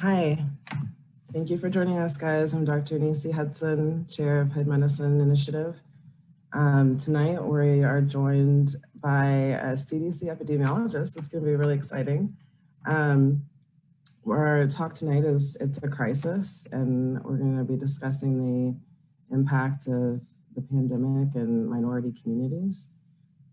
Hi, thank you for joining us, guys. I'm Dr. Neecey Hudson, Chair of Head Medicine Initiative. Tonight, we are joined by a CDC epidemiologist. It's going to be really exciting. Our talk tonight is It's a Crisis, and we're going to be discussing the impact of the pandemic and minority communities.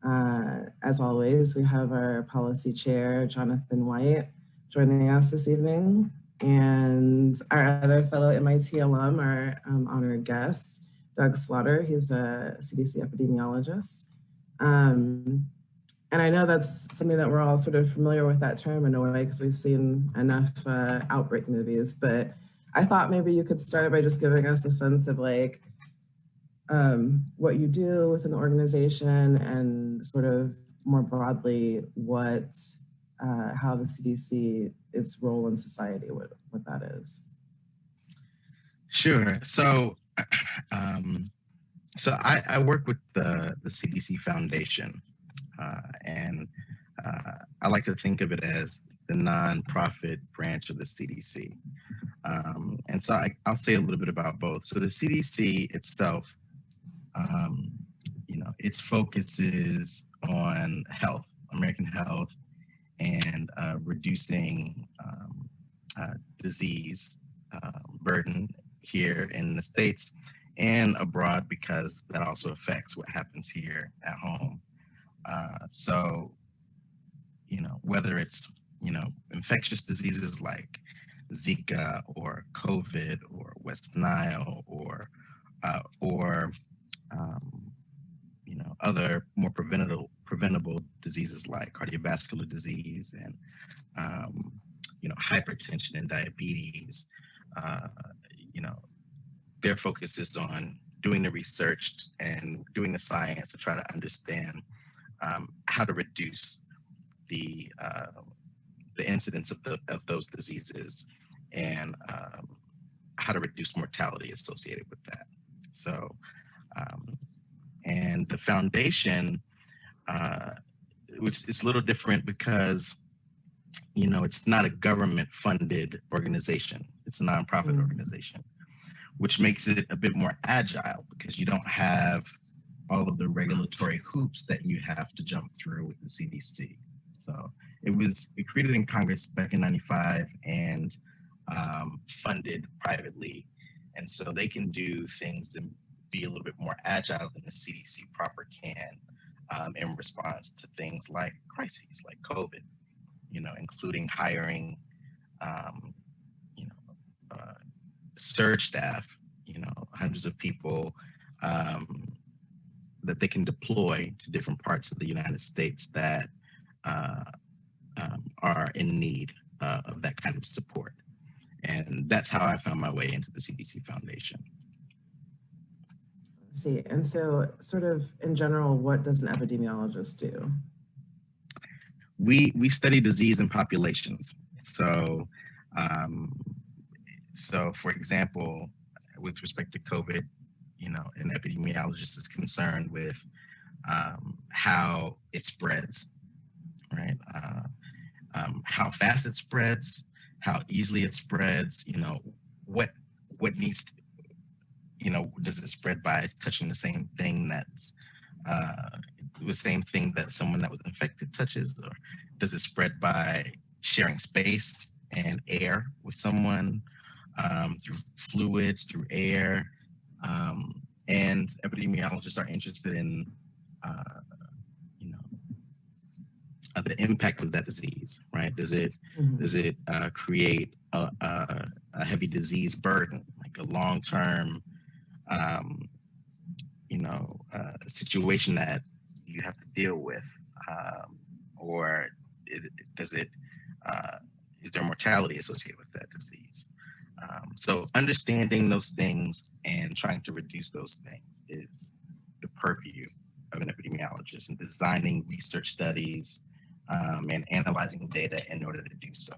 As always, we have our policy chair, Jonathan White, joining us this evening, and our other fellow MIT alum, our honored guest, Doug Slaughter. He's a CDC epidemiologist. And I know that's something that we're all sort of familiar with, that term in a way, because we've seen enough outbreak movies, but I thought maybe you could start by just giving us a sense of like what you do within the organization and sort of more broadly how the CDC, its role in society, what that is. Sure. So I work with the CDC Foundation, and I like to think of it as the nonprofit branch of the CDC. And so I'll say a little bit about both. So the CDC itself, its focus is on health, American health, and reducing disease burden here in the States and abroad, because that also affects what happens here at home. So, whether it's, infectious diseases like Zika or COVID or West Nile or other more preventable diseases like cardiovascular disease and hypertension and diabetes. Their focus is on doing the research and doing the science to try to understand how to reduce the incidence of those diseases and how to reduce mortality associated with that. So, and the foundation, which is a little different because, it's not a government-funded organization. It's a nonprofit organization, which makes it a bit more agile because you don't have all of the regulatory hoops that you have to jump through with the CDC. So it was created in Congress back in '95 and funded privately. And so they can do things and be a little bit more agile than the CDC proper can in response to things like crises like COVID, including hiring, surge staff, hundreds of people that they can deploy to different parts of the United States that are in need of that kind of support. And that's how I found my way into the CDC Foundation. See, and so sort of in general, what does an epidemiologist do? We study disease in populations. So, for example, with respect to COVID, an epidemiologist is concerned with how it spreads, right? How fast it spreads, how easily it spreads, what needs to, does it spread by touching the same thing that's the same thing that someone that was infected touches, or does it spread by sharing space and air with someone, through fluids, through air? And epidemiologists are interested in the impact of that disease, right? Does it create a heavy disease burden, like a long-term situation that you have to deal with, or is there mortality associated with that disease? So understanding those things and trying to reduce those things is the purview of an epidemiologist, and designing research studies and analyzing data in order to do so.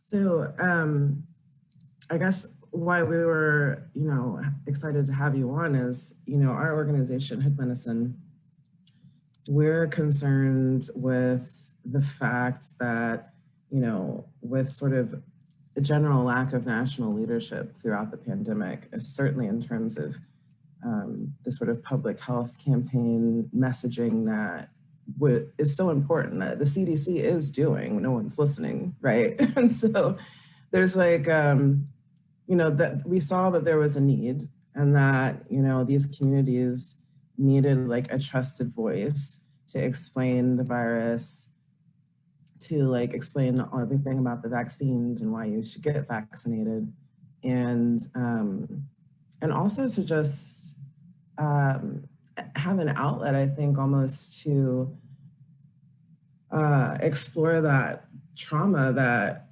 So I guess why we were, excited to have you on is, our organization, Head Medicine, we're concerned with the fact that, you know, with sort of a general lack of national leadership throughout the pandemic, certainly in terms of the sort of public health campaign messaging that is so important that the CDC is doing, no one's listening, right? And so there's like, you know, that we saw that there was a need and that, you know, these communities needed like a trusted voice to explain the virus, to like explain everything about the vaccines and why you should get vaccinated, and also to just have an outlet, I think, almost to explore that trauma that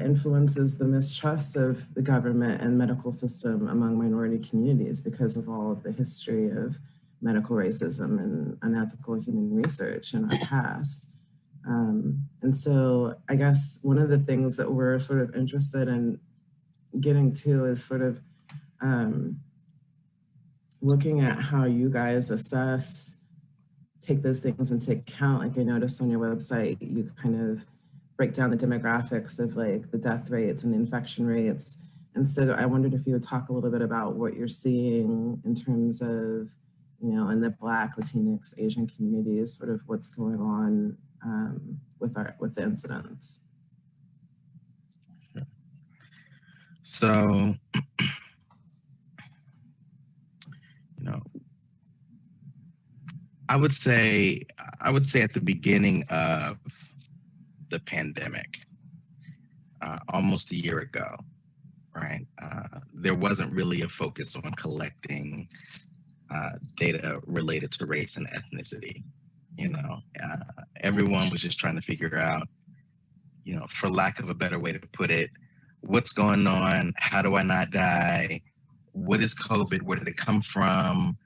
influences the mistrust of the government and medical system among minority communities because of all of the history of medical racism and unethical human research in our past. And so I guess one of the things that we're sort of interested in getting to is sort of looking at how you guys take those things into account. Like I noticed on your website, you kind of break down the demographics of like the death rates and the infection rates. And so I wondered if you would talk a little bit about what you're seeing in terms of, you know, in the Black, Latinx, Asian communities, sort of what's going on with the incidents. Sure. So, you know, I would say at the beginning of the pandemic, almost a year ago, right? There wasn't really a focus on collecting data related to race and ethnicity. You know, everyone was just trying to figure out, you know, for lack of a better way to put it, what's going on? How do I not die? What is COVID? Where did it come from?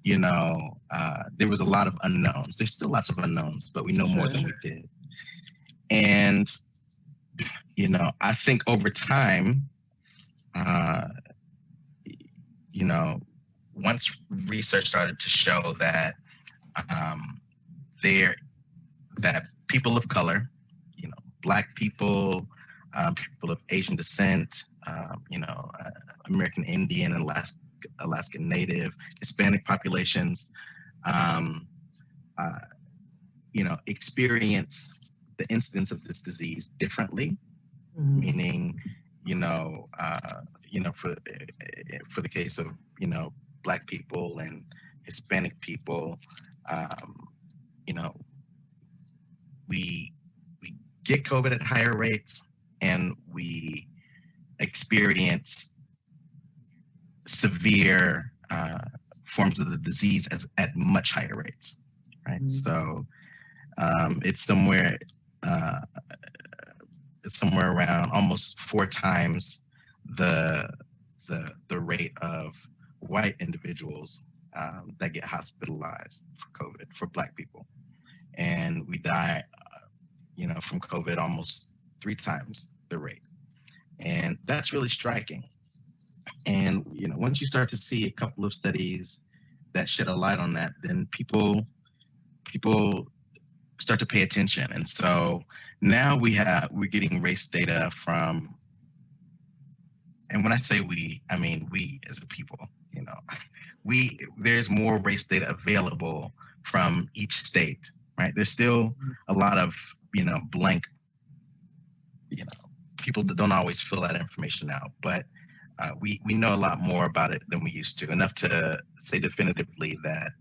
You know, there was a lot of unknowns. There's still lots of unknowns, but we know more than we did. And, you know, I think over time, you know, once research started to show that that people of color, you know, Black people, people of Asian descent, you know, American Indian, Alaskan Native, Hispanic populations, you know, experience the incidence of this disease differently, meaning, you know, for the case of, you know, Black people and Hispanic people, you know, we get COVID at higher rates, and we experience severe forms of the disease at much higher rates, right? So it's somewhere around almost 4 times the rate of white individuals that get hospitalized for COVID for Black people, and we die, you know, from COVID almost 3 times the rate, and that's really striking. And you know, once you start to see a couple of studies that shed a light on that, then people start to pay attention. And so now we're getting race data from, and when I say we, I mean we as a people, you know, there's more race data available from each state, right? There's still a lot of, you know, blank, you know, people that don't always fill that information out, but we know a lot more about it than we used to, enough to say definitively that,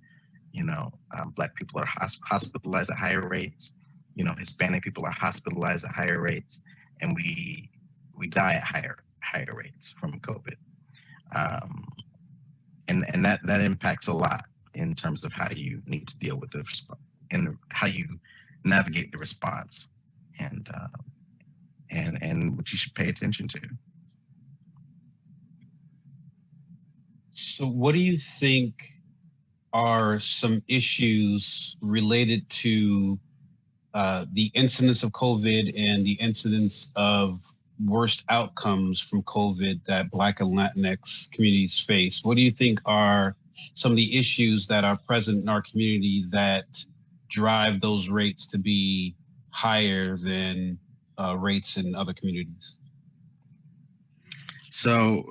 you know, Black people are hospitalized at higher rates, you know, Hispanic people are hospitalized at higher rates, and we die at higher rates from COVID. And that impacts a lot in terms of how you need to deal with the response and how you navigate the response, and what you should pay attention to. So what do you think are some issues related to the incidence of COVID and the incidence of worst outcomes from COVID that Black and Latinx communities face? What do you think are some of the issues that are present in our community that drive those rates to be higher than rates in other communities? So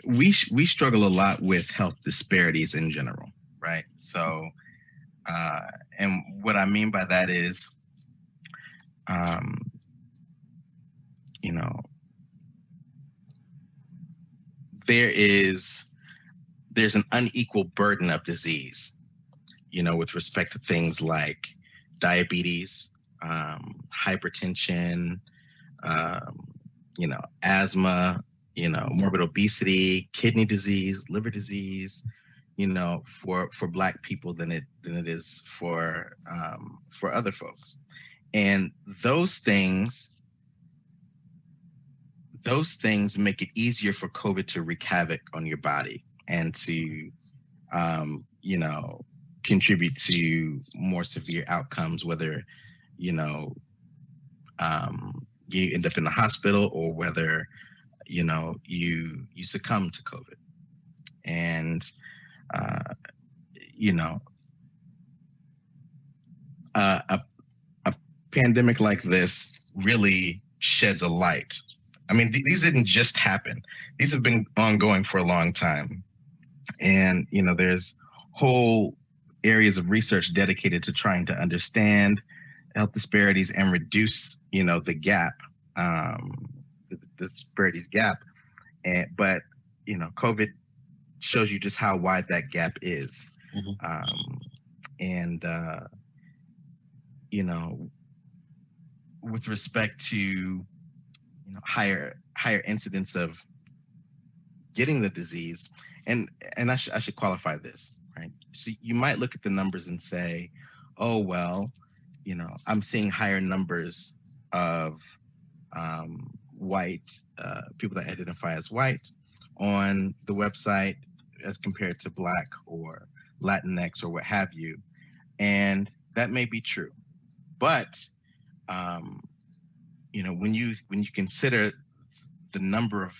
we struggle a lot with health disparities in general, right? So, and what I mean by that is, you know, there's an unequal burden of disease, you know, with respect to things like diabetes, hypertension, you know, asthma, you know, morbid obesity, kidney disease, liver disease, you know, for Black people than it is for other folks. And those things make it easier for COVID to wreak havoc on your body and to, you know, contribute to more severe outcomes, whether, you know, you end up in the hospital or whether, you know, you succumb to COVID. And, you know, a pandemic like this really sheds a light. I mean, these didn't just happen. These have been ongoing for a long time. And, you know, there's whole areas of research dedicated to trying to understand health disparities and reduce, you know, the gap, the disparities gap. But, you know, COVID shows you just how wide that gap is. You know, with respect to, you know, higher incidence of getting the disease, and I should qualify this, right? So you might look at the numbers and say, oh, well, you know, I'm seeing higher numbers of white people that identify as white on the website as compared to Black or Latinx or what have you. And that may be true. But, you know, when you consider the number of,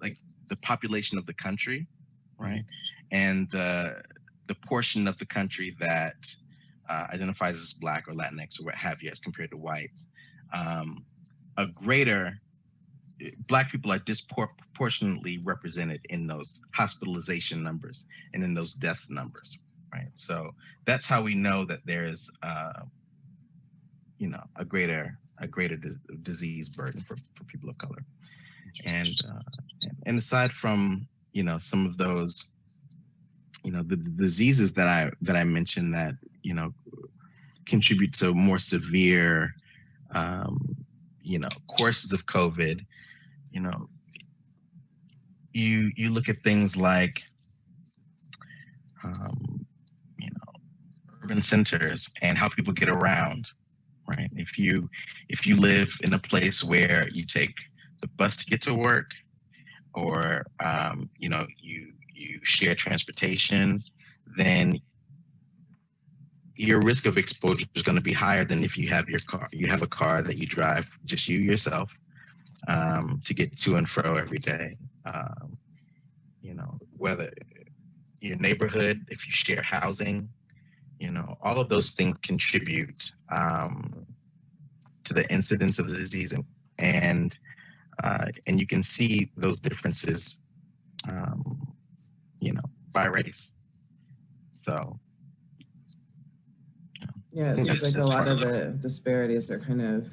like, the population of the country, right, and the portion of the country that identifies as Black or Latinx or what have you as compared to white, Black people are disproportionately represented in those hospitalization numbers and in those death numbers, right? So that's how we know that there's, you know, a greater disease burden for people of color. And aside from, you know, some of those, you know, the diseases that I mentioned that, you know, contribute to more severe, you know, courses of COVID, you know, you look at things like, you know, urban centers and how people get around, right? If you live in a place where you take the bus to get to work, or you know, you share transportation, then your risk of exposure is going to be higher than if you have a car that you drive just yourself to get to and fro every day. You know, whether your neighborhood, if you share housing, you know, all of those things contribute to the incidence of the disease, and you can see those differences, you know, by race. So, yeah, it seems like a lot of the disparities are kind of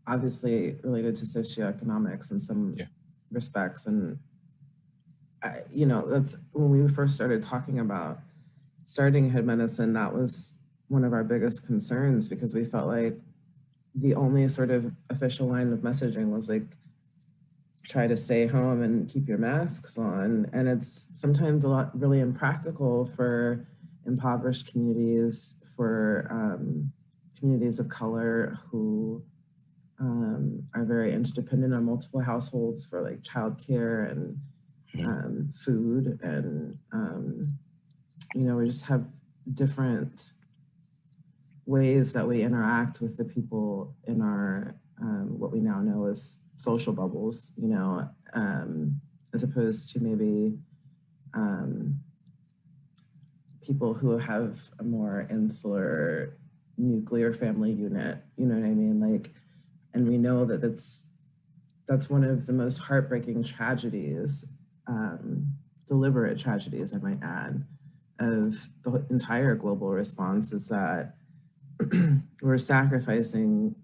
obviously related to socioeconomics in some respects. And, you know, that's when we first started talking about starting Hood Medicine, that was one of our biggest concerns, because we felt like the only sort of official line of messaging was like, try to stay home and keep your masks on. And it's sometimes really impractical for impoverished communities, for communities of color who are very interdependent on multiple households for like childcare and food. And, you know, we just have different ways that we interact with the people in our, what we now know as social bubbles, you know, as opposed to maybe people who have a more insular nuclear family unit, you know what I mean? Like, and we know that that's one of the most heartbreaking tragedies, deliberate tragedies, I might add, of the entire global response, is that we're sacrificing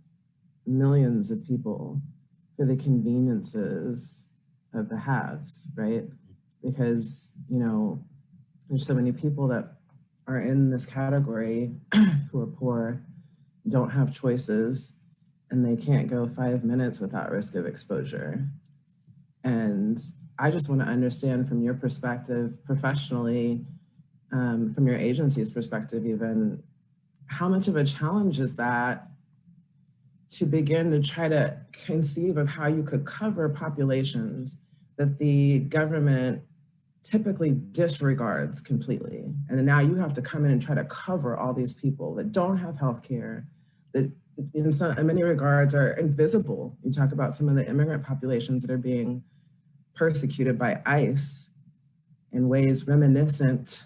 millions of people for the conveniences of the haves, right? Because, you know, there's so many people that are in this category who are poor, don't have choices, and they can't go 5 minutes without risk of exposure. And I just want to understand from your perspective professionally, from your agency's perspective even, how much of a challenge is that to begin to try to conceive of how you could cover populations that the government typically disregards completely. And now you have to come in and try to cover all these people that don't have healthcare, that in many regards are invisible. You talk about some of the immigrant populations that are being persecuted by ICE in ways reminiscent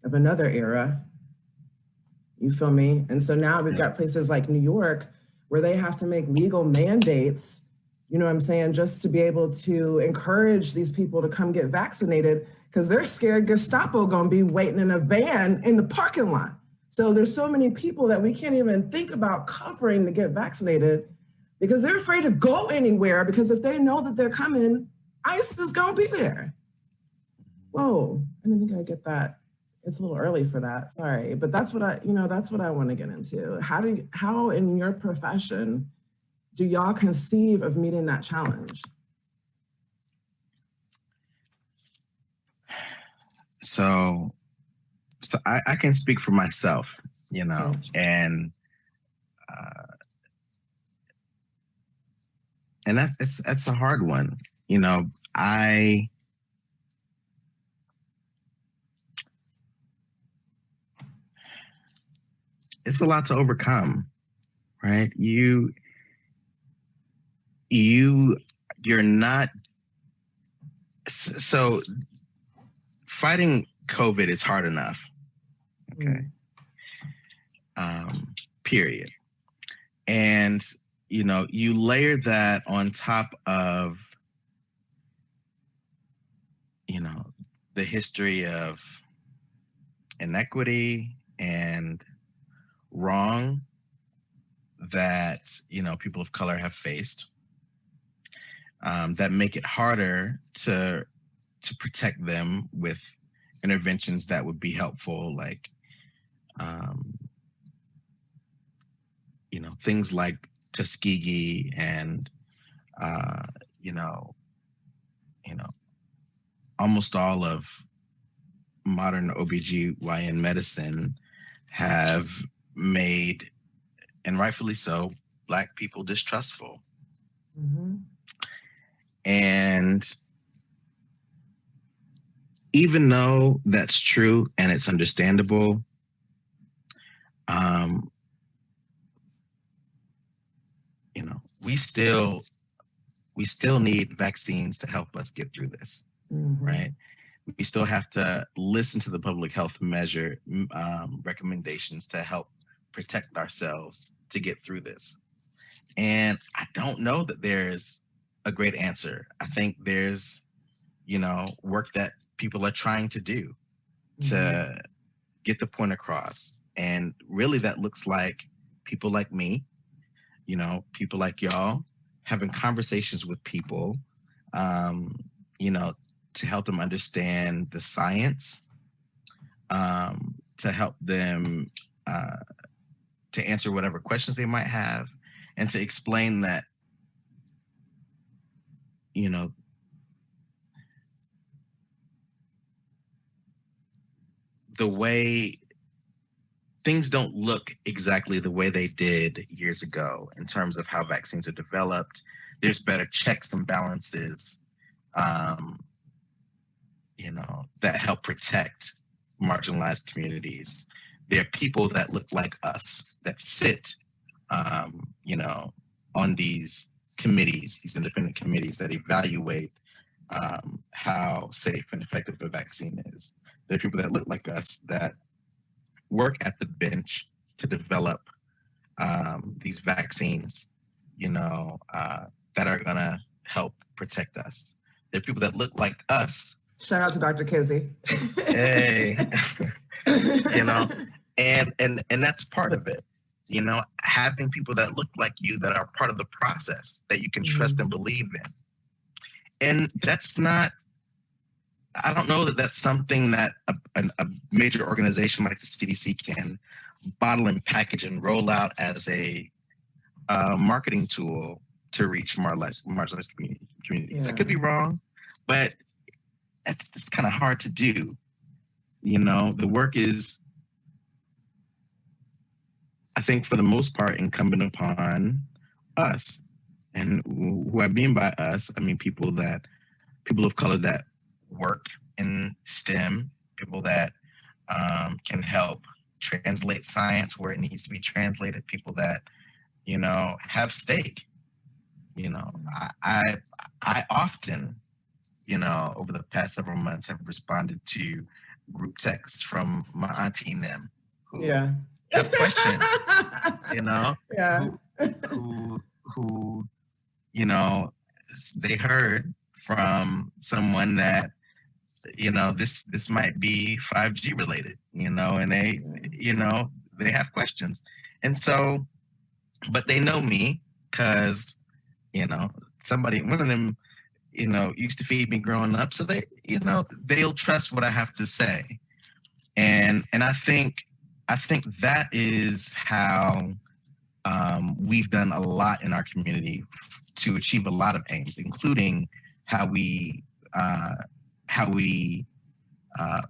of another era. You feel me? And so now we've got places like New York where they have to make legal mandates, you know what I'm saying, just to be able to encourage these people to come get vaccinated, because they're scared Gestapo gonna be waiting in a van in the parking lot. So there's so many people that we can't even think about covering to get vaccinated because they're afraid to go anywhere, because if they know that they're coming, ICE is gonna be there. Whoa, I didn't think I'd get that. It's a little early for that, sorry. But that's what that's what I want to get into. How in your profession do y'all conceive of meeting that challenge? So I can speak for myself, you know, Okay. And that's a hard one. You know, it's a lot to overcome, right? You're not, so fighting COVID is hard enough. Okay. Period. And, you know, you layer that on top of, you know, the history of inequity and wrong that, you know, people of color have faced, that make it harder to protect them with interventions that would be helpful, like, you know, things like Tuskegee and, you know, almost all of modern OBGYN medicine have made, and rightfully so, Black people distrustful. Mm-hmm. And even though that's true and it's understandable, you know, we still need vaccines to help us get through this, right? We still have to listen to the public health measure recommendations to help protect ourselves to get through this. And I don't know that there's a great answer. I think there's, you know, work that people are trying to do to get the point across. And really that looks like people like me, you know, people like y'all, having conversations with people, you know, to help them understand the science, to help them to answer whatever questions they might have, and to explain that, you know, the way things don't look exactly the way they did years ago in terms of how vaccines are developed. There's better checks and balances, you know, that help protect marginalized communities. There are people that look like us that sit, you know, on these committees, these independent committees that evaluate how safe and effective a vaccine is. There are people that look like us that work at the bench to develop these vaccines, that are gonna help protect us. There are people that look like us. Shout out to Dr. Kizzy. Hey, and that's part of it. Having people that look like you that are part of the process that you can trust and believe in. And that's not, I don't know that that's something that a major organization like the CDC can bottle and package and roll out as a marketing tool to reach marginalized communities. I could be wrong, but it's kind of hard to do. The work is, I think, for the most part, incumbent upon us. And who I mean by us, I mean people of color that work in STEM, people that can help translate science where it needs to be translated, people that, have stake. I often, over the past several months have responded to group texts from my auntie and them who have questions, who they heard from someone that, this might be 5G related, and they have questions. And so, but they know me because, one of them, used to feed me growing up. So they'll trust what I have to say. And I think that is how we've done a lot in our community to achieve a lot of aims, including how we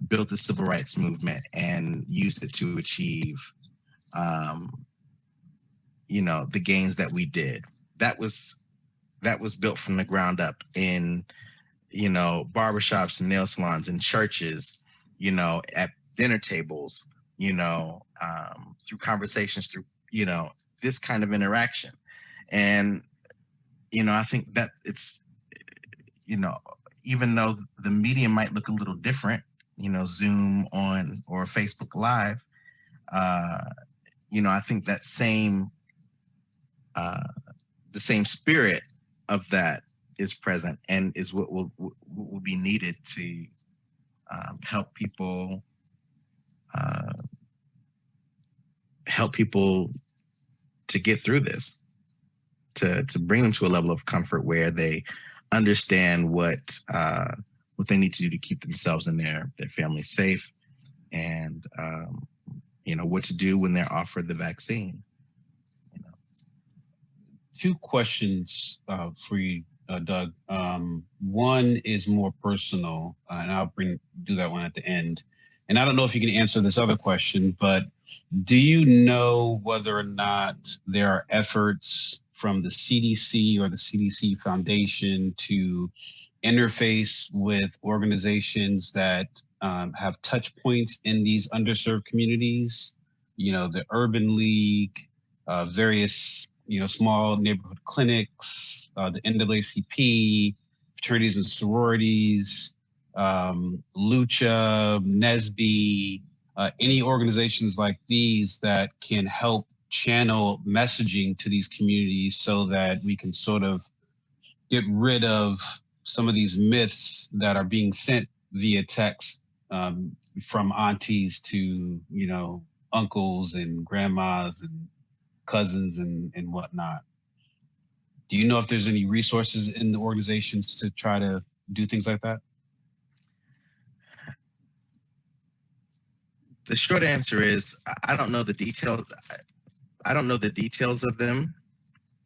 built the civil rights movement and used it to achieve, the gains that we did. That was built from the ground up in, barbershops and nail salons and churches, at dinner tables, through conversations, through, this kind of interaction. And, I think that it's, even though the medium might look a little different, Zoom on or Facebook Live, I think that the same spirit of that is present and is what will be needed to help people to get through this, to bring them to a level of comfort where they understand what they need to do to keep themselves and their families safe, and what to do when they're offered the vaccine. Two questions for you, Doug. One is more personal, and I'll do that one at the end. And I don't know if you can answer this other question, but do you know whether or not there are efforts from the CDC or the CDC Foundation to interface with organizations that have touch points in these underserved communities? The Urban League, various small neighborhood clinics, the NAACP, fraternities and sororities, Lucha, NESB, any organizations like these that can help channel messaging to these communities so that we can sort of get rid of some of these myths that are being sent via text from aunties to, uncles and grandmas and cousins and whatnot. Do you know if there's any resources in the organizations to try to do things like that? The short answer is I don't know the details. I don't know the details of them,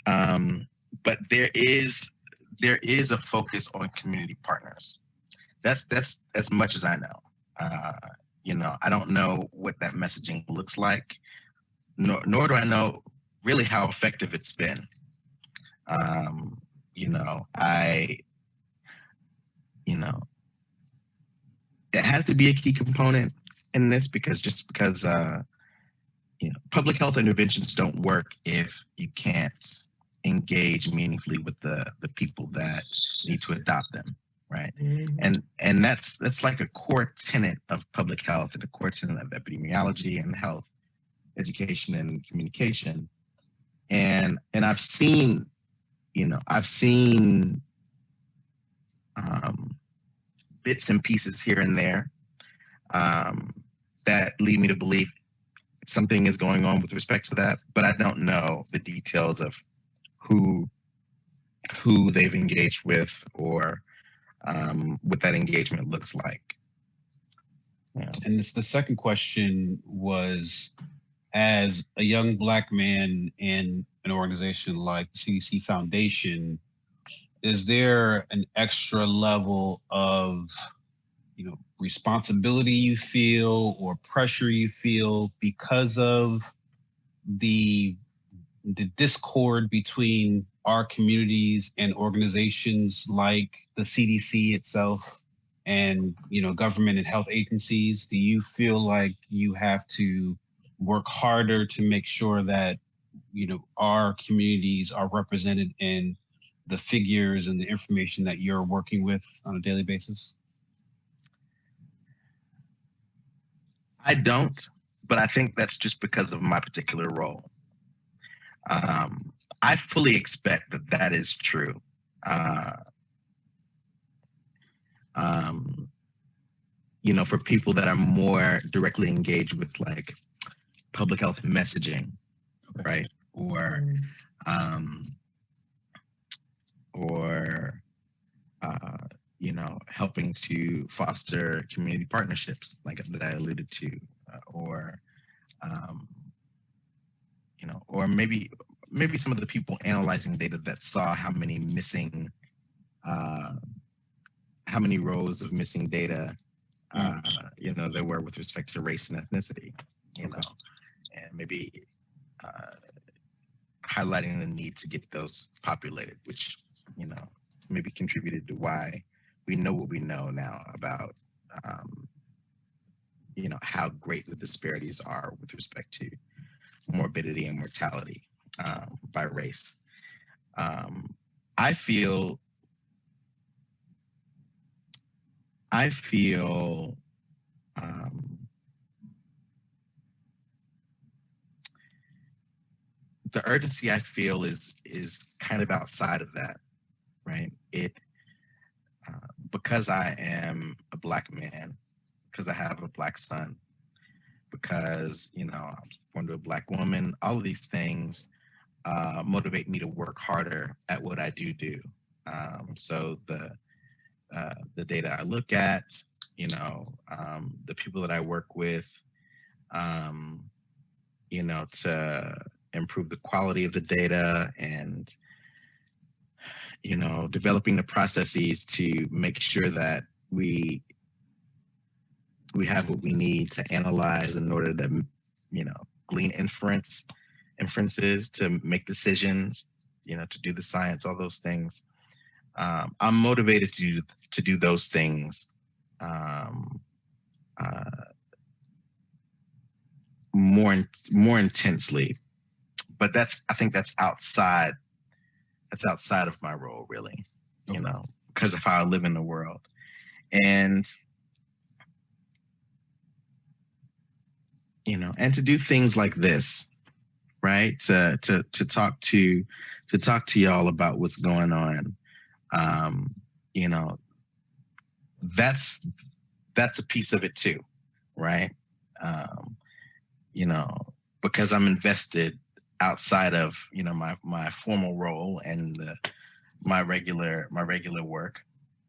but there is a focus on community partners. That's as much as I know. I don't know what that messaging looks like, nor do I know really how effective it's been. It has to be a key component in this because public health interventions don't work if you can't engage meaningfully with the people that need to adopt them, right? Mm-hmm. And that's like a core tenet of public health and a core tenet of epidemiology and health education and communication. And I've seen, I've seen bits and pieces here and there that lead me to believe something is going on with respect to that, but I don't know the details of who they've engaged with or what that engagement looks like. Yeah. And the second question was, as a young Black man in an organization like the CDC Foundation, is there an extra level of responsibility you feel or pressure you feel because of the discord between our communities and organizations like the CDC itself and government and health agencies? Do you feel like you have to work harder to make sure that our communities are represented in the figures and the information that you're working with on a daily basis? I don't, but I think that's just because of my particular role. I fully expect that is true. For people that are more directly engaged with like public health messaging, right? Or helping to foster community partnerships like that I alluded to, or maybe some of the people analyzing data that saw how many rows of missing data there were with respect to race and ethnicity, and maybe highlighting the need to get those populated, which maybe contributed to why we know what we know now about how great the disparities are with respect to morbidity and mortality by race. I feel the urgency I feel is kind of outside of that, right? Because I am a Black man, because I have a Black son, because I was born to a Black woman, all of these things motivate me to work harder at what I do. So the data I look at, the people that I work with, to improve the quality of the data and, developing the processes to make sure that we have what we need to analyze in order to, glean inferences, to make decisions, to do the science, all those things. I'm motivated to do those things more intensely, but I think that's outside of my role, really, because of how I live in the world. And and to do things like this, right? To talk to y'all about what's going on. That's a piece of it too, right? Because I'm invested outside of my formal role and my regular work,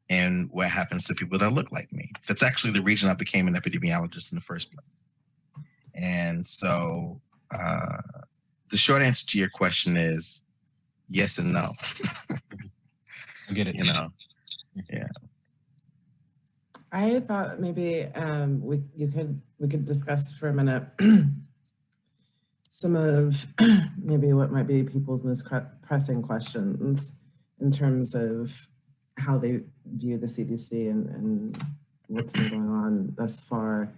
and what happens to people that look like me. That's actually the reason I became an epidemiologist in the first place. And so the short answer to your question is yes and no. I get it. Yeah. I thought maybe we could discuss for a minute some of maybe what might be people's most pressing questions in terms of how they view the CDC and what's been going on thus far.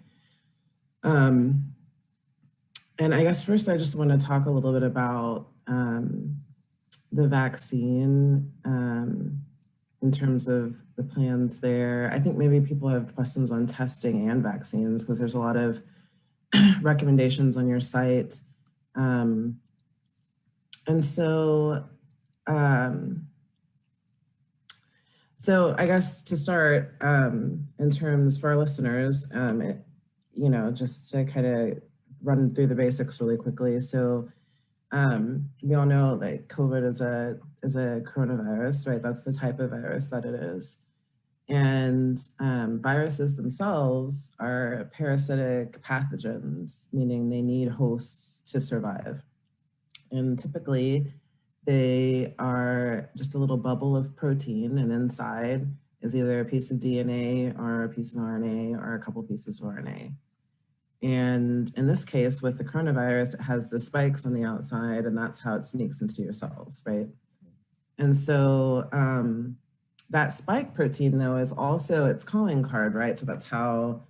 And I guess first I just want to talk a little bit about the vaccine in terms of the plans there. I think maybe people have questions on testing and vaccines because there's a lot of recommendations on your site. And so, so I guess to start, in terms for our listeners, just to kind of run through the basics really quickly. So we all know like COVID is a coronavirus, right? That's the type of virus that it is. And viruses themselves are parasitic pathogens, meaning they need hosts to survive. And typically, they are just a little bubble of protein, and inside is either a piece of DNA or a piece of RNA or a couple pieces of RNA. And in this case, with the coronavirus, it has the spikes on the outside, and that's how it sneaks into your cells, right? And so that spike protein, though, is also its calling card, right? So that's how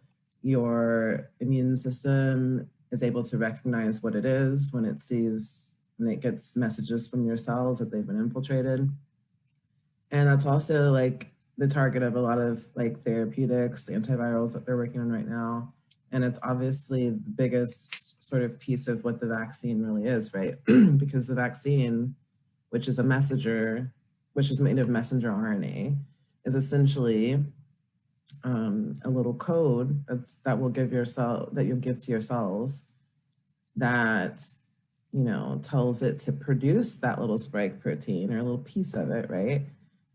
your immune system is able to recognize what it is when it gets messages from your cells that they've been infiltrated. And that's also like the target of a lot of like therapeutics, antivirals that they're working on right now. And it's obviously the biggest sort of piece of what the vaccine really is, right? Because the vaccine, which is a messenger, which is made of messenger RNA, is essentially a little code that will give that you'll give to your cells that tells it to produce that little spike protein or a little piece of it, right?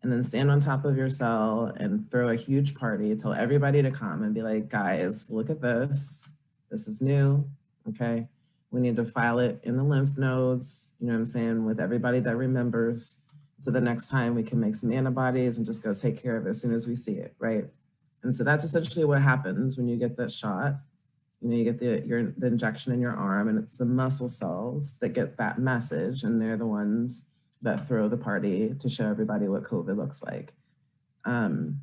And then stand on top of your cell and throw a huge party, tell everybody to come and be like, guys, look at this. This is new, okay? We need to file it in the lymph nodes, you know what I'm saying, with everybody that remembers. So the next time we can make some antibodies and just go take care of it as soon as we see it, right? And so that's essentially what happens when you get that shot. You get the injection in your arm, and it's the muscle cells that get that message, and they're the ones that throw the party to show everybody what COVID looks like. And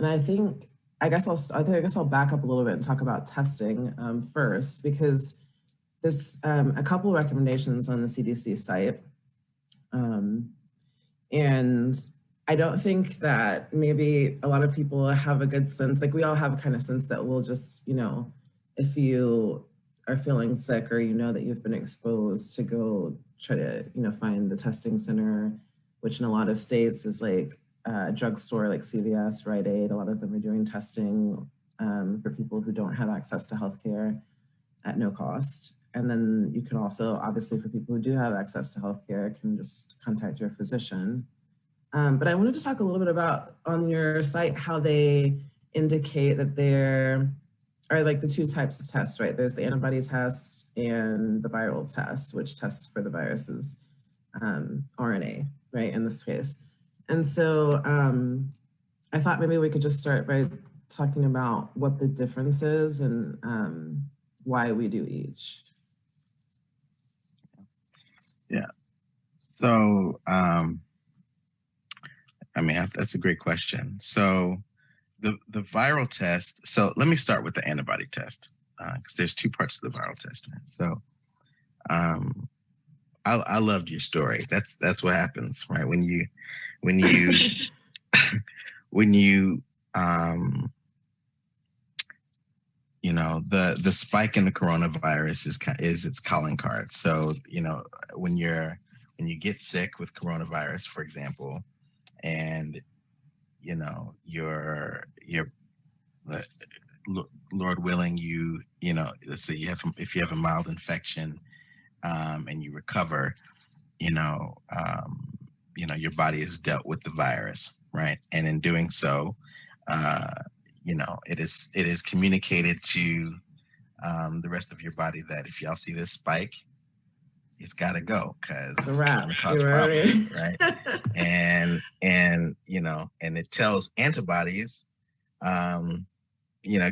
I guess I'll back up a little bit and talk about testing first, because there's a couple recommendations on the CDC site. And I don't think that maybe a lot of people have a good sense, like we all have a kind of sense that we'll just, if you are feeling sick or that you've been exposed, to go try to, find the testing center, which in a lot of states is like a drugstore like CVS, Rite Aid. A lot of them are doing testing for people who don't have access to healthcare at no cost. And then you can also, obviously, for people who do have access to healthcare, can just contact your physician. But I wanted to talk a little bit about on your site how they indicate that there are like the two types of tests, right? There's the antibody test and the viral test, which tests for the virus's RNA, right, in this case. And so I thought maybe we could just start by talking about what the difference is and why we do each. Yeah. So, that's a great question. So the viral test, so let me start with the antibody test, because there's two parts to the viral test. Right? So I loved your story. That's what happens, right? When you the spike in the coronavirus is its calling card. So, when you get sick with coronavirus, for example, and you're Lord willing, let's say if you have a mild infection and you recover, your body has dealt with the virus, right? And in doing so, it is communicated to the rest of your body that if y'all see this spike, it's got to go because it's going to cause problems, right? and it tells antibodies,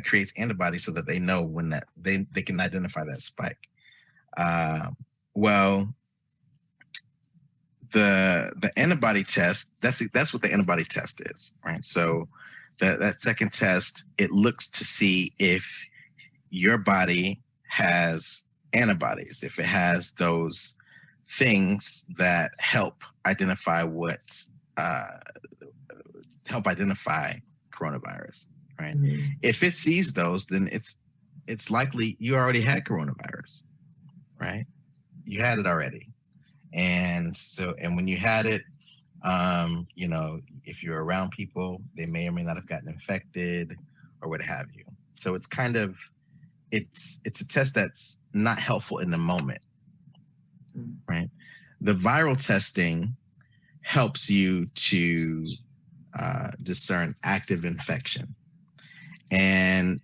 creates antibodies so that they know when that they can identify that spike. Well, the antibody test, that's what the antibody test is, right? So that second test, it looks to see if your body has antibodies, if it has those things that help identify coronavirus, right? Mm-hmm. If it sees those, then it's it's likely you already had coronavirus, right? You had it already. And so, and when you had it, you know, if you're around people, they may or may not have gotten infected or what have you. So it's kind of, it's a test that's not helpful in the moment, right? The viral testing helps you to discern active infection. And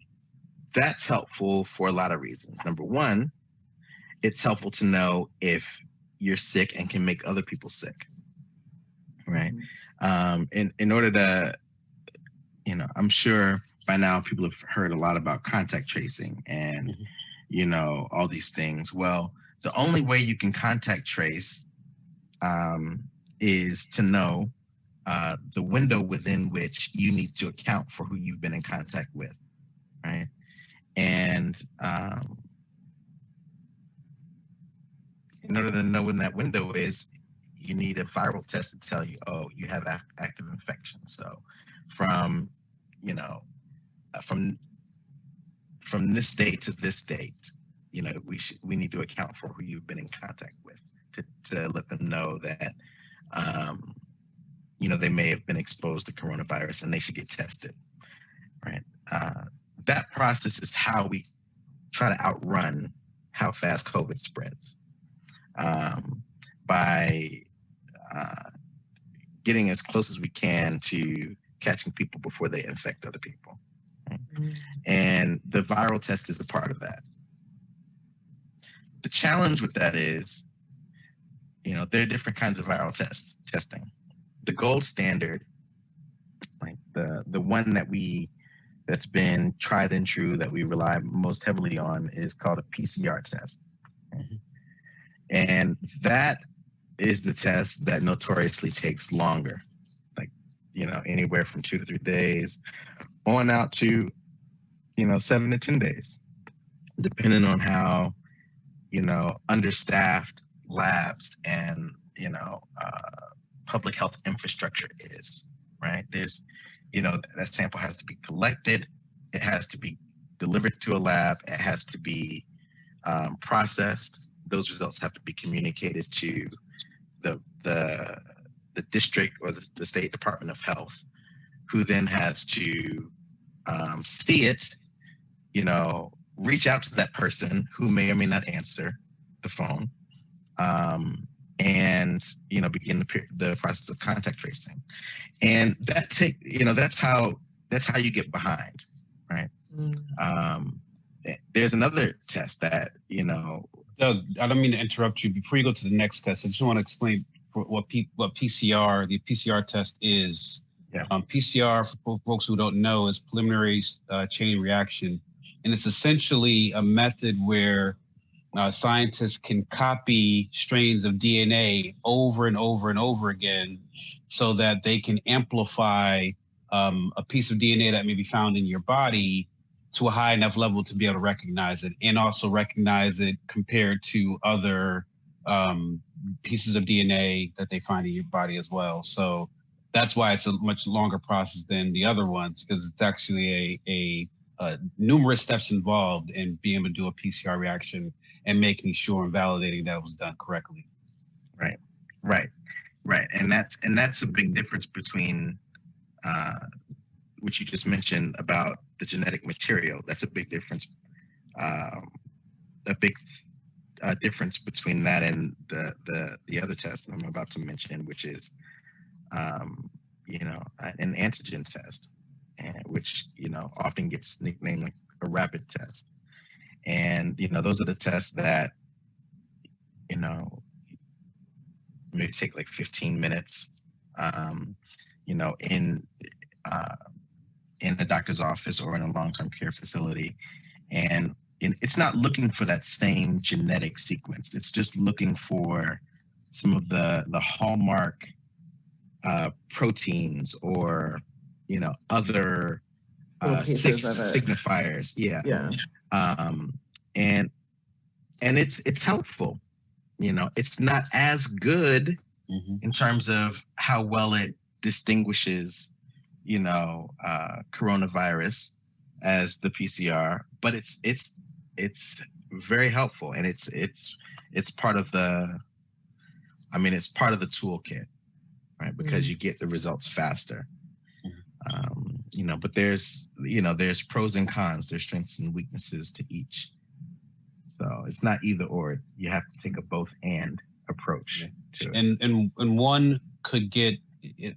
that's helpful for a lot of reasons. Number one, it's helpful to know if you're sick and can make other people sick, right? In order to, you know, I'm sure by now people have heard a lot about contact tracing and, you know, all these things. Well, the only way you can contact trace is to know the window within which you need to account for who you've been in contact with, right? And in order to know when that window is, you need a viral test to tell you, oh, you have active infection. So from, you know, from this date to this date, you know, we need to account for who you've been in contact with to let them know that, you know, they may have been exposed to coronavirus and they should get tested, right? That process is how we try to outrun how fast COVID spreads, by getting as close as we can to catching people before they infect other people. Right? And the viral test is a part of that. The challenge with that is, you know, there are different kinds of viral testing. The gold standard, like the one that's been tried and true that we rely most heavily on, is called a PCR test. And that is the test that notoriously takes longer, like, you know, anywhere from 2 to 3 days on out to, you know, 7 to 10 days, depending on how, you know, understaffed labs and, you know, public health infrastructure is, right? There's, you know, that sample has to be collected, it has to be delivered to a lab, it has to be processed. Those results have to be communicated to the district or the state Department of Health, who then has to see it, you know, reach out to that person who may or may not answer the phone, and, you know, begin the process of contact tracing. And that's how you get behind, right? There's another test that, you know. Doug, I don't mean to interrupt you. Before you go to the next test, I just want to explain what PCR, the PCR test is. Yeah. PCR, for folks who don't know, is preliminary chain reaction. And it's essentially a method where scientists can copy strains of DNA over and over and over again so that they can amplify a piece of DNA that may be found in your body to a high enough level to be able to recognize it, and also recognize it compared to other pieces of DNA that they find in your body as well. So that's why it's a much longer process than the other ones, because it's actually a numerous steps involved in being able to do a PCR reaction and making sure and validating that it was done correctly. Right. And that's a big difference between which you just mentioned about the genetic material. That's a big difference. Difference between that and the other test that I'm about to mention, which is you know, an antigen test, which, you know, often gets nicknamed like a rapid test. And, you know, those are the tests that, you know, maybe take like 15 minutes, you know, in the doctor's office or in a long-term care facility. And it's not looking for that same genetic sequence. It's just looking for some of the hallmark proteins or, you know, other signifiers. Yeah. And it's helpful. You know, it's not as good in terms of how well it distinguishes, you know, coronavirus as the PCR, but it's very helpful, and it's part of the, I mean, it's part of the toolkit, right? Because you get the results faster. But there's pros and cons, there's strengths and weaknesses to each. So it's not either or. You have to take a both and approach to it. And one could get,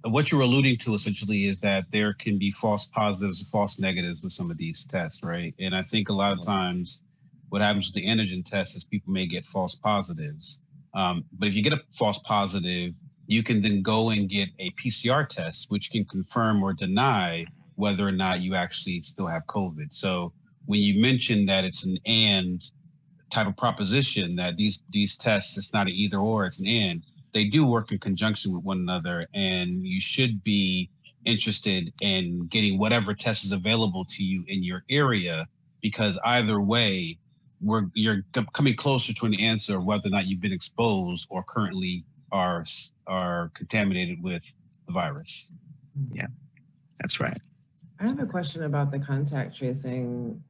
what you're alluding to essentially is that there can be false positives and false negatives with some of these tests, right? And I think a lot of times what happens with the antigen test is people may get false positives. But if you get a false positive, you can then go and get a PCR test, which can confirm or deny whether or not you actually still have COVID. So when you mention that it's an and type of proposition, that these tests, it's not an either or, it's an and, they do work in conjunction with one another, and you should be interested in getting whatever test is available to you in your area, because either way, you're coming closer to an answer of whether or not you've been exposed or currently are contaminated with the virus. Yeah, that's right. I have a question about the contact tracing.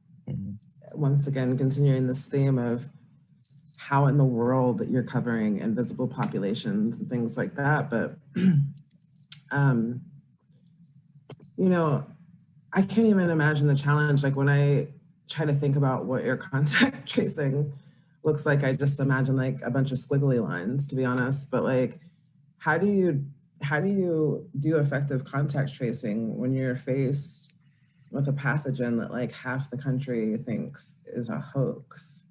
Once again, continuing this theme of how in the world you're covering invisible populations and things like that. But, I can't even imagine the challenge. Like when I try to think about what your contact tracing looks like, I just imagine like a bunch of squiggly lines, to be honest. But like, how do you do effective contact tracing when you're faced with a pathogen that like half the country thinks is a hoax?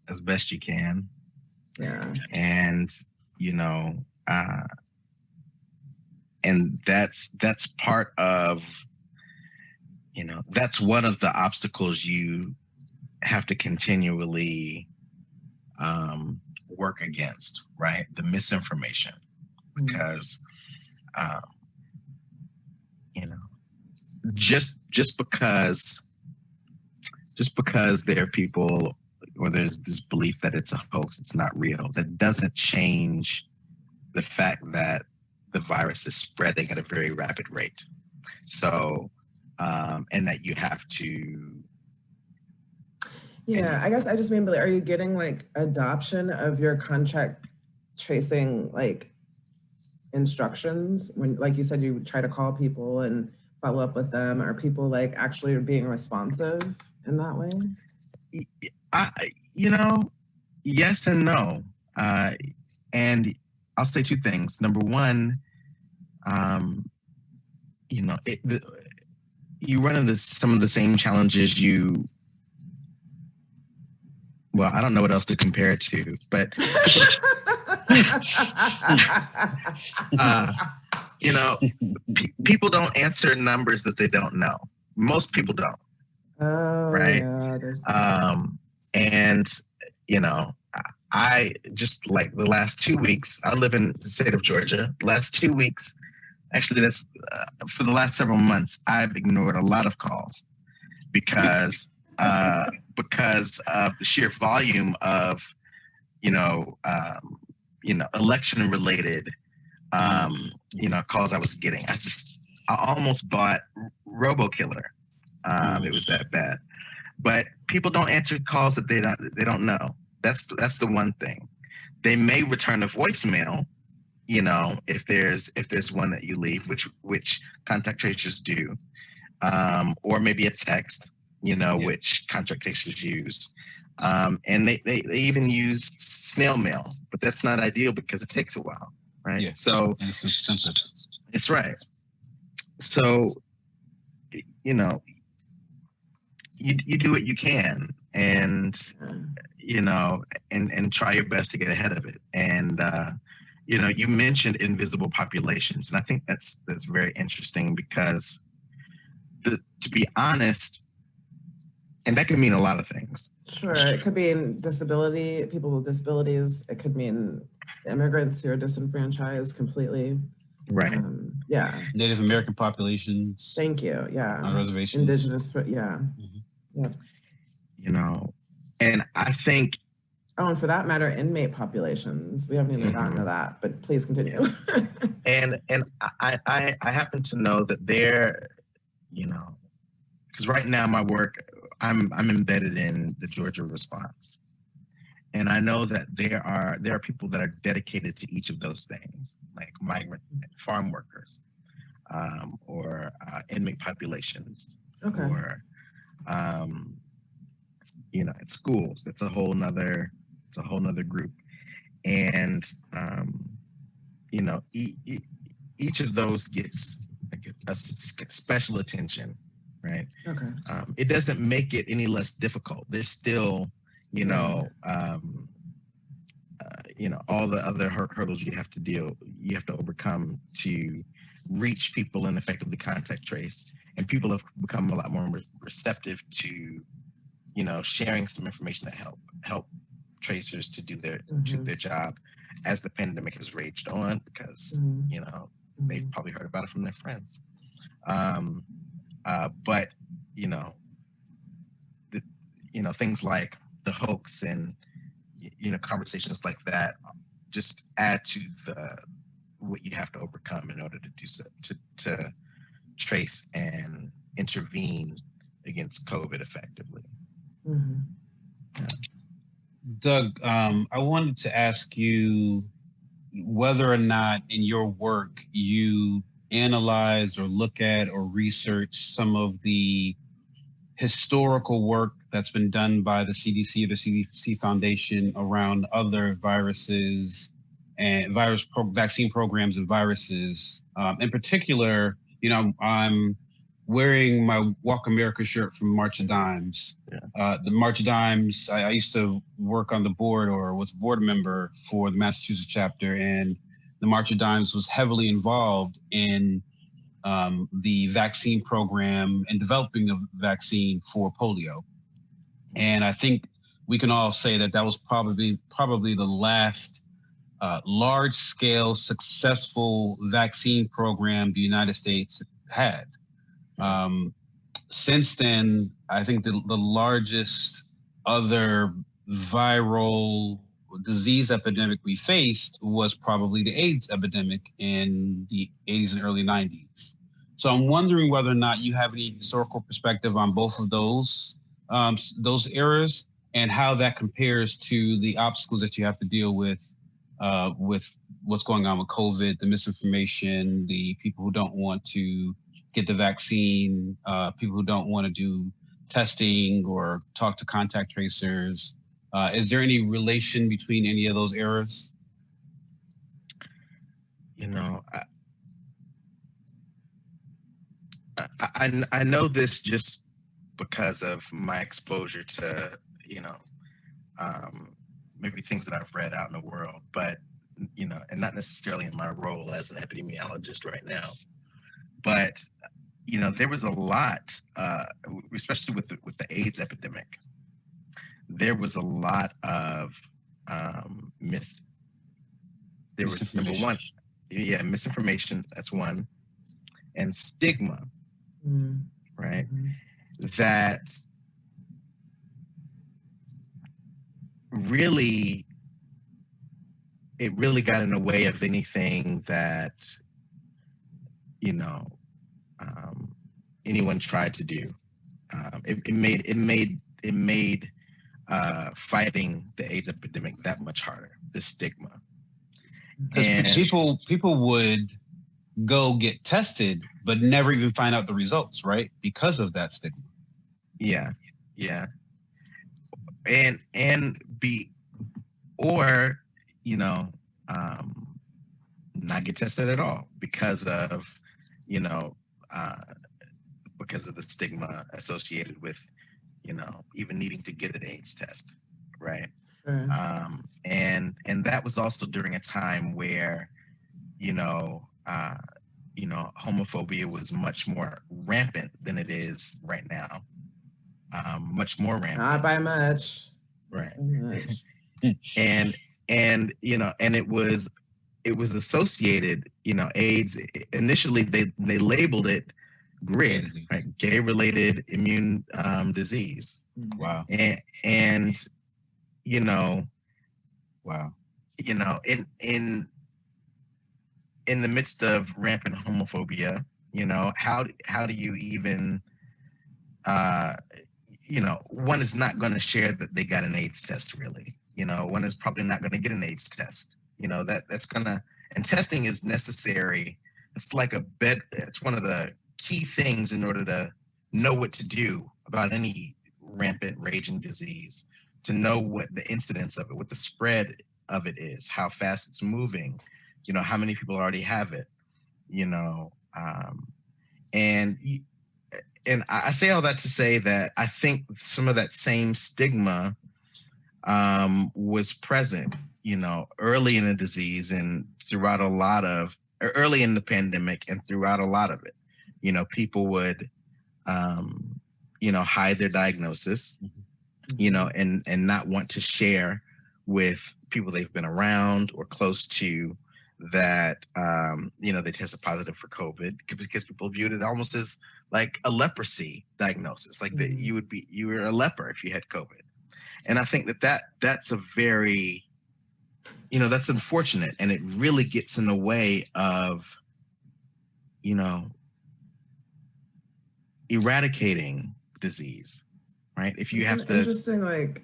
As best you can. Yeah. And, and that's part of, that's one of the obstacles you have to continually work against, right? The misinformation, because, just because there are people, or there's this belief that it's a hoax, it's not real, that doesn't change the fact that the virus is spreading at a very rapid rate. So, and that you have to. Yeah, I guess I just mean, but are you getting like adoption of your contact tracing like instructions when, like you said, you try to call people and follow up with them? Are people like actually being responsive in that way? Yes and no. And I'll say two things. Number one, you run into some of the same challenges well, I don't know what else to compare it to, but people don't answer numbers that they don't know. Most people don't. Oh, right? Yeah, and I just, like, the last 2 weeks, I live in the state of Georgia. Last 2 weeks, actually, that's for the last several months, I've ignored a lot of calls because of the sheer volume of election related calls I was getting. I almost bought RoboKiller. It was that bad. But people don't answer calls that they don't know. That's the one thing. They may return a voicemail, if there's one that you leave, which contact tracers do, or maybe a text, which contact tracers use, and they even use snail mail, but that's not ideal because it takes a while, right? Yeah. So it's expensive. It's right. So you do what you can, and and try your best to get ahead of it. And you mentioned invisible populations, and I think that's very interesting because to be honest, and that can mean a lot of things. Sure, it could mean people with disabilities. It could mean immigrants who are disenfranchised completely. Right. Yeah. Native American populations. Thank you. Yeah. On reservations. Indigenous. Yeah. Mm-hmm. Yeah. And I think. Oh, and for that matter, inmate populations. We haven't even gotten to that, but please continue. and I happen to know that there because right now my work, I'm embedded in the Georgia response, and I know that there are people that are dedicated to each of those things, like migrant farm workers, or inmate populations, Okay. or at schools. That's a whole nother group, and each of those gets like a special attention, right? Okay. It doesn't make it any less difficult. There's still, all the other hurdles you have to overcome to reach people and effectively contact trace. And people have become a lot more receptive to, sharing some information that help tracers to do their job as the pandemic has raged on, because they've probably heard about it from their friends. But things like the hoax and conversations like that just add to what you have to overcome in order to do so, to trace and intervene against COVID effectively. Mm-hmm. Yeah. Doug, I wanted to ask you whether or not in your work you analyze or look at or research some of the historical work that's been done by the CDC or the CDC Foundation around other viruses and vaccine programs and viruses. In particular, I'm wearing my Walk America shirt from March of Dimes. Yeah. The March of Dimes, I used to work on the board or was a board member for the Massachusetts chapter, and the March of Dimes was heavily involved in the vaccine program and developing a vaccine for polio. And I think we can all say that was probably the last large-scale successful vaccine program the United States had. Since then, I think the largest other viral disease epidemic we faced was probably the AIDS epidemic in the 80s and early 90s. So I'm wondering whether or not you have any historical perspective on both of those eras and how that compares to the obstacles that you have to deal with what's going on with COVID, the misinformation, the people who don't want to get the vaccine, people who don't want to do testing or talk to contact tracers. Is there any relation between any of those eras? I know this just because of my exposure to, maybe things that I've read out in the world, but, and not necessarily in my role as an epidemiologist right now. But, there was a lot, especially with the AIDS epidemic, there was a lot of there was, number one, misinformation, that's one, and stigma, right? That really got in the way of anything that anyone tried to do. It made fighting the AIDS epidemic that much harder. The stigma. And people would go get tested, but never even find out the results, right? Because of that stigma. Yeah. And not get tested at all because of the stigma associated with, even needing to get an AIDS test, right? Sure. And that was also during a time where, homophobia was much more rampant than it is right now. Much more rampant. Not by much. Right. Much. and it was associated, AIDS, initially they labeled it GRID, right? Gay-related immune disease. Wow. And wow. In the midst of rampant homophobia, How do you even, one is not going to share that they got an AIDS test, really. One is probably not going to get an AIDS test. That's going to, and testing is necessary. It's like it's one of the key things in order to know what to do about any rampant raging disease, to know what the incidence of it, what the spread of it is, how fast it's moving, how many people already have it, and I say all that to say that I think some of that same stigma was present, early in the disease and throughout early in the pandemic and throughout a lot of it. People would, hide their diagnosis, and not want to share with people they've been around or close to that, they tested positive for COVID, because people viewed it almost as like a leprosy diagnosis, like that you were a leper if you had COVID. And I think that's a very, that's unfortunate, and it really gets in the way of, eradicating disease, right? If you have to. Interesting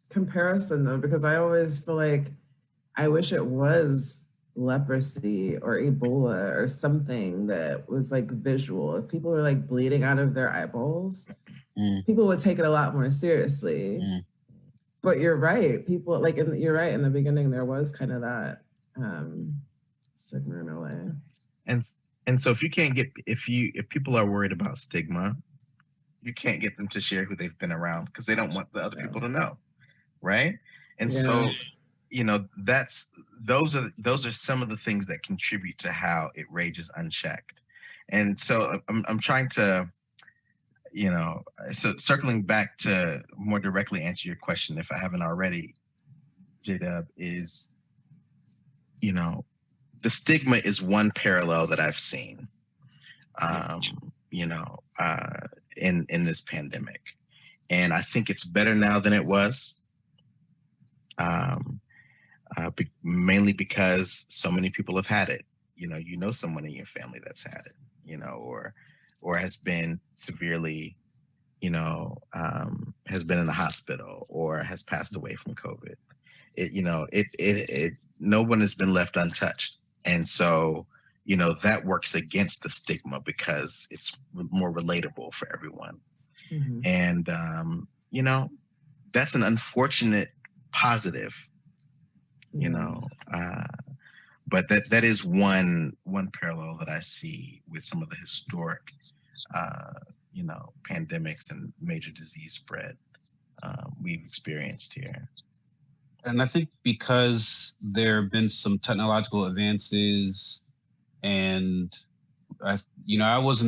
comparison though, because I always feel like I wish it was leprosy or Ebola or something that was visual. If people were bleeding out of their eyeballs, people would take it a lot more seriously. But you're right, people you're right, in the beginning there was kind of that stigma in a way. And so if you can't get, if people are worried about stigma, you can't get them to share who they've been around, because they don't want the other people to know, right? And so those are some of the things that contribute to how it rages unchecked. And so I'm trying to, so circling back to more directly answer your question, if I haven't already, J-Dub, is, the stigma is one parallel that I've seen, in this pandemic. And I think it's better now than it was. Mainly because so many people have had it. Someone in your family that's had it, or has been severely, has been in the hospital or has passed away from COVID. No one has been left untouched. And so, that works against the stigma because it's more relatable for everyone. And, that's an unfortunate positive. But that is one parallel that I see with some of the historic, pandemics and major disease spread we've experienced here. And I think because there have been some technological advances, and I was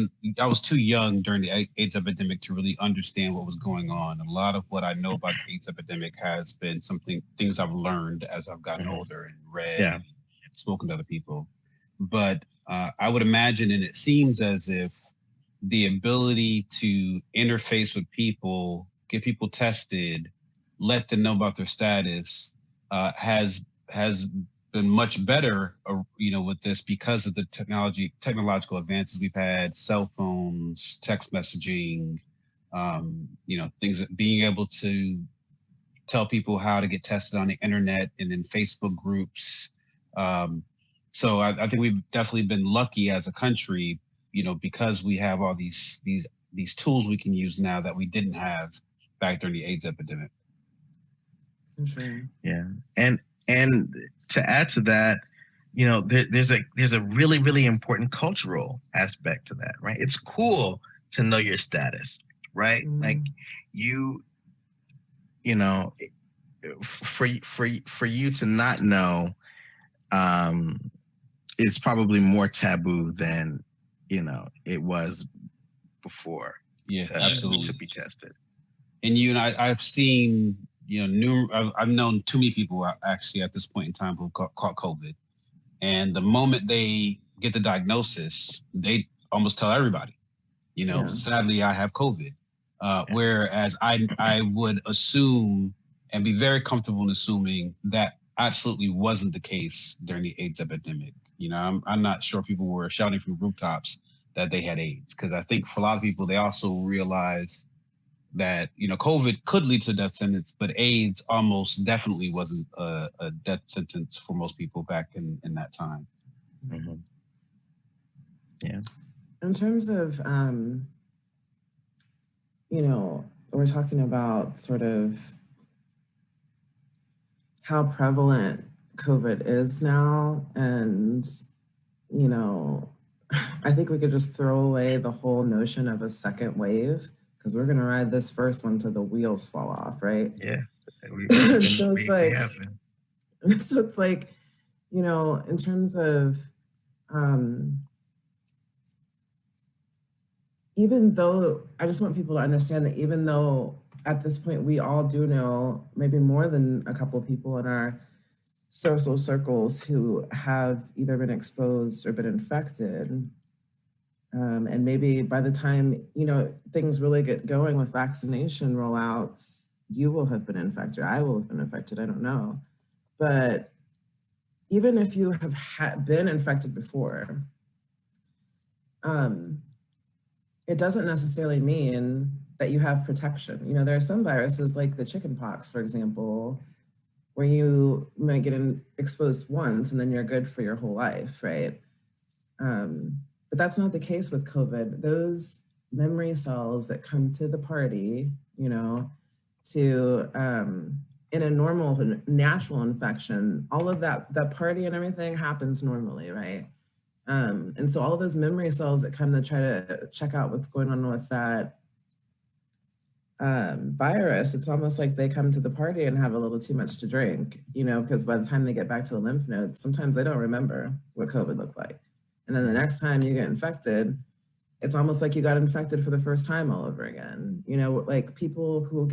too young during the AIDS epidemic to really understand what was going on. A lot of what I know about the AIDS epidemic has been things I've learned as I've gotten older and read, and spoken to other people. But I would imagine, and it seems as if the ability to interface with people, get people tested, let them know about their status, has been much better, with this, because of the technological advances we've had, cell phones, text messaging, things that being able to tell people how to get tested on the internet and in Facebook groups. So I think we've definitely been lucky as a country, because we have all these tools we can use now that we didn't have back during the AIDS epidemic. Sure. Yeah. And to add to that, there's a really, really important cultural aspect to that, right? It's cool to know your status, right? Like for you to not know is probably more taboo than it was before. Yeah, absolutely. To be tested. And I've seen I've known too many people actually at this point in time who caught COVID, and the moment they get the diagnosis, they almost tell everybody. Sadly, I have COVID. Whereas I would assume and be very comfortable in assuming that absolutely wasn't the case during the AIDS epidemic. I'm not sure people were shouting from rooftops that they had AIDS. Because I think for a lot of people, they also realized that, you know, COVID could lead to death sentence, but AIDS almost definitely wasn't a death sentence for most people back in that time. Mm-hmm. Yeah. In terms of, you know, we're talking about sort of how prevalent COVID is now. And, you know, I think we could just throw away the whole notion of a second wave, because we're going to ride this first one till the wheels fall off, right? Yeah. So it's like, so it's like, you know, in terms of, even though, I just want people to understand that even though at this point we all do know maybe more than a couple of people in our social circles who have either been exposed or been infected, and maybe by the time, you know, things really get going with vaccination rollouts, you will have been infected, I will have been infected, I don't know. But even if you have been infected before, it doesn't necessarily mean that you have protection. You know, there are some viruses like the chickenpox, for example, where you might get exposed once and then you're good for your whole life, right? But that's not the case with COVID. Those memory cells that come to the party, you know, to in a normal, natural infection, all of that party and everything happens normally, right? And so all of those memory cells that come to try to check out what's going on with that virus, it's almost like they come to the party and have a little too much to drink, you know, because by the time they get back to the lymph nodes, sometimes they don't remember what COVID looked like. And then the next time you get infected, it's almost like you got infected for the first time all over again. You know, like people who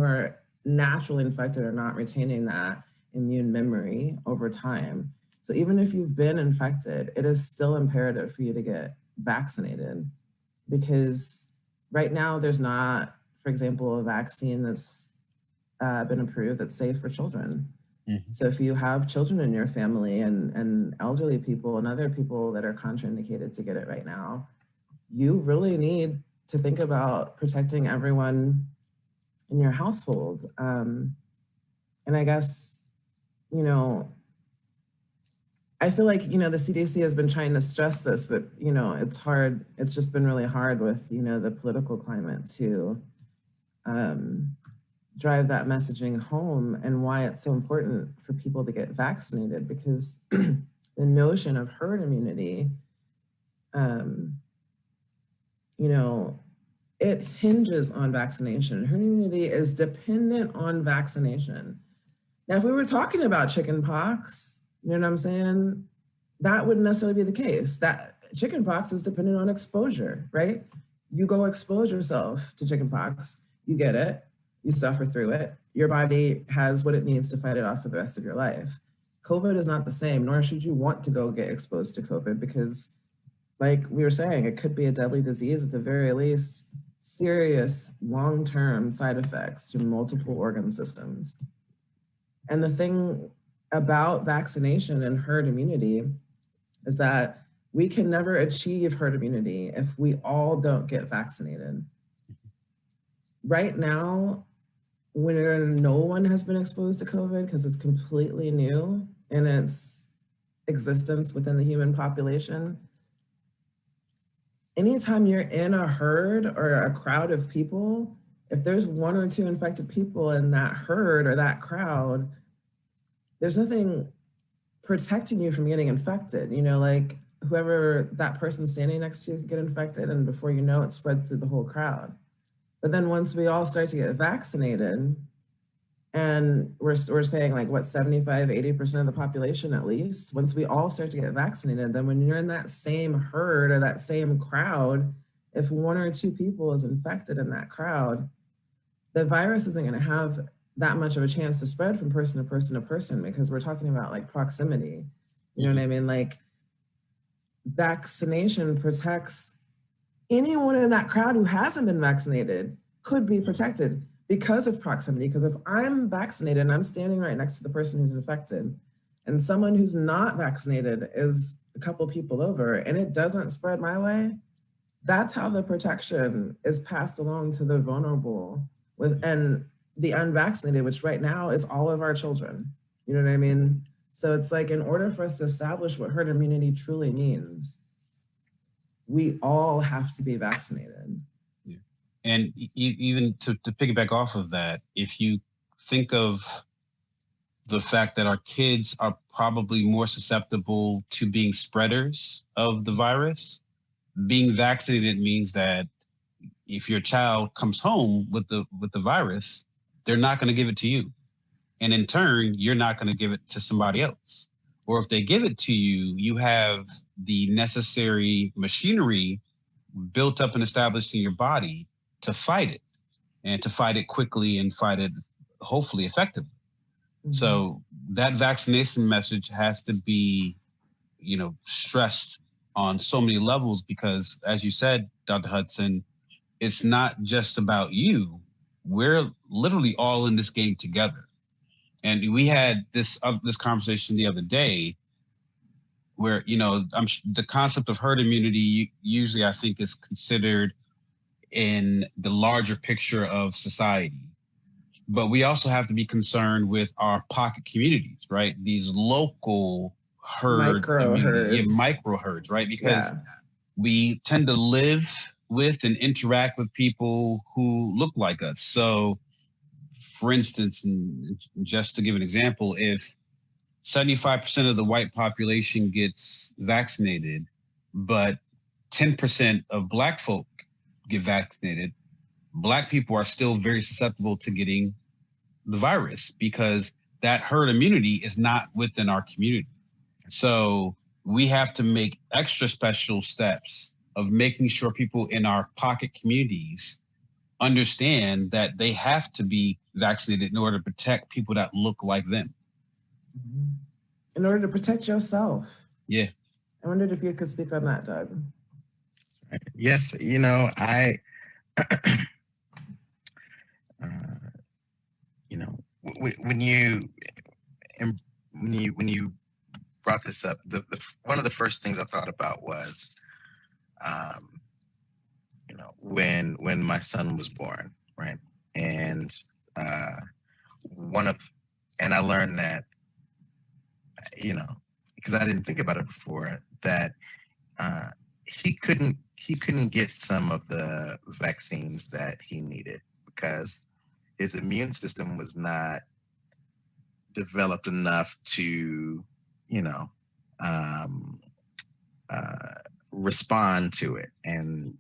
are naturally infected are not retaining that immune memory over time. So even if you've been infected, it is still imperative for you to get vaccinated, because right now there's not, for example, a vaccine that's been approved that's safe for children. Mm-hmm. So if you have children in your family and elderly people and other people that are contraindicated to get it right now, you really need to think about protecting everyone in your household. And I guess, you know, I feel like, you know, the CDC has been trying to stress this, but, you know, it's hard. It's just been really hard with, you know, the political climate to drive that messaging home, and why it's so important for people to get vaccinated, because the notion of herd immunity, you know, it hinges on vaccination. Herd immunity is dependent on vaccination. Now, if we were talking about chickenpox, you know what I'm saying? That wouldn't necessarily be the case. That chickenpox is dependent on exposure, right? You go expose yourself to chickenpox, you get it, you suffer through it, your body has what it needs to fight it off for the rest of your life. COVID is not the same, nor should you want to go get exposed to COVID, because like we were saying, it could be a deadly disease, at the very least, serious long-term side effects to multiple organ systems. And the thing about vaccination and herd immunity is that we can never achieve herd immunity if we all don't get vaccinated. Right now, when no one has been exposed to COVID, because it's completely new in its existence within the human population, anytime you're in a herd or a crowd of people, if there's one or two infected people in that herd or that crowd, there's nothing protecting you from getting infected. You know, like whoever that person standing next to you could get infected, and before you know it, spreads through the whole crowd. But then once we all start to get vaccinated, and we're saying like what, 75, 80% of the population at least, once we all start to get vaccinated, then when you're in that same herd or that same crowd, if one or two people is infected in that crowd, the virus isn't going to have that much of a chance to spread from person to person to person, because we're talking about like proximity. You know what I mean? Like vaccination protects anyone in that crowd who hasn't been vaccinated could be protected because of proximity. Because if I'm vaccinated and I'm standing right next to the person who's infected, and someone who's not vaccinated is a couple people over and it doesn't spread my way, That's how the protection is passed along to the vulnerable and the unvaccinated, which right now is all of our children. You know what I mean? So it's like, in order for us to establish what herd immunity truly means, we all have to be vaccinated. Yeah. And even to piggyback off of that, if you think of the fact that our kids are probably more susceptible to being spreaders of the virus, being vaccinated means that if your child comes home with the virus, they're not going to give it to you. And in turn, you're not going to give it to somebody else. Or if they give it to you, you have the necessary machinery built up and established in your body to fight it, and to fight it quickly and fight it hopefully effectively. Mm-hmm. So that vaccination message has to be, stressed on so many levels, because as you said, Dr. Hudson, it's not just about you. We're literally all in this game together. And we had this conversation the other day where, the concept of herd immunity usually I think is considered in the larger picture of society. But we also have to be concerned with our pocket communities, right? These local micro herds, right? Because we tend to live with and interact with people who look like us. So, for instance, and just to give an example, if 75% of the white population gets vaccinated, but 10% of Black folk get vaccinated, Black people are still very susceptible to getting the virus because that herd immunity is not within our community. So we have to make extra special steps of making sure people in our pocket communities understand that they have to be vaccinated in order to protect people that look like them. In order to protect yourself. Yeah. I wondered if you could speak on that, Doug. Yes, when you brought this up, one of the first things I thought about was, when my son was born, right? And I learned that, because I didn't think about it before, that he couldn't get some of the vaccines that he needed because his immune system was not developed enough to, respond to it. And,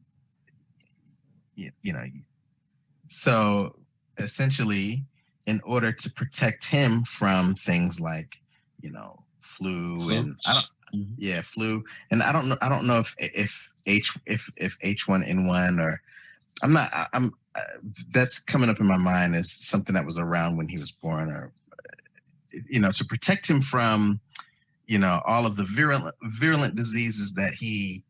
so essentially, in order to protect him from things like, flu. And flu. And I don't know if H1N1 or that's coming up in my mind as something that was around when he was born, or, to protect him from, all of the virulent diseases that he,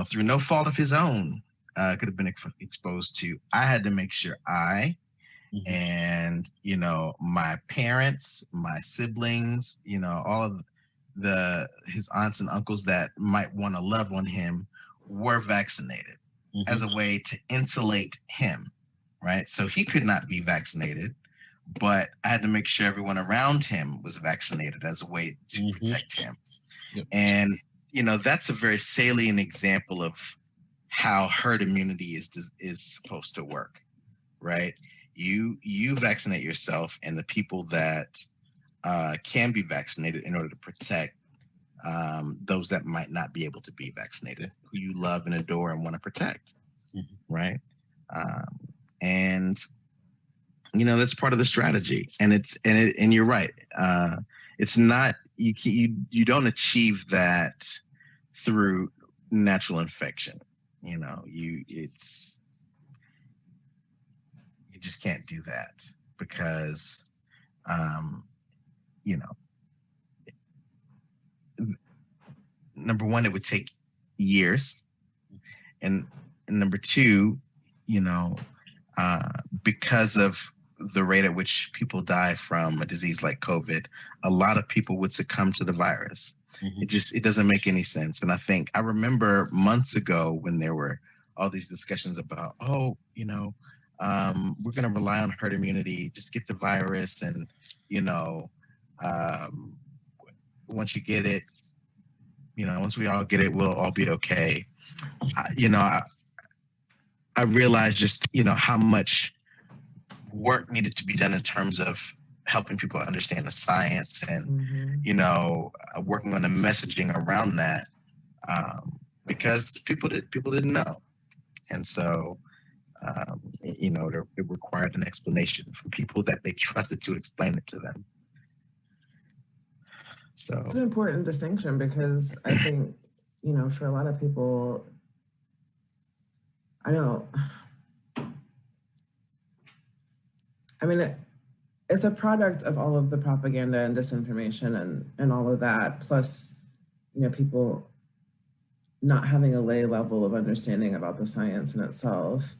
through no fault of his own, could have been exposed to. I had to make sure and, my parents, my siblings, all of his aunts and uncles that might want to love on him were vaccinated as a way to insulate him, right? So he could not be vaccinated, but I had to make sure everyone around him was vaccinated as a way to protect him. Yep. And, that's a very salient example of how herd immunity is supposed to work, right? You vaccinate yourself and the people that can be vaccinated in order to protect those that might not be able to be vaccinated, who you love and adore and want to protect, right? And that's part of the strategy. And you're right. It's not you don't achieve that through natural infection. You just can't do that because number one, it would take years, and number two, because of the rate at which people die from a disease like COVID, a lot of people would succumb to the virus. It doesn't make any sense. And I remember months ago when there were all these discussions about, we're going to rely on herd immunity, just get the virus. And, once you get it, once we all get it, we'll all be okay. I realized just, how much work needed to be done in terms of helping people understand the science and, working on the messaging around that, because people didn't know. And so, it required an explanation from people that they trusted to explain it to them. So it's an important distinction, because I think, for a lot of people, it's a product of all of the propaganda and disinformation and all of that, plus, people not having a lay level of understanding about the science in itself.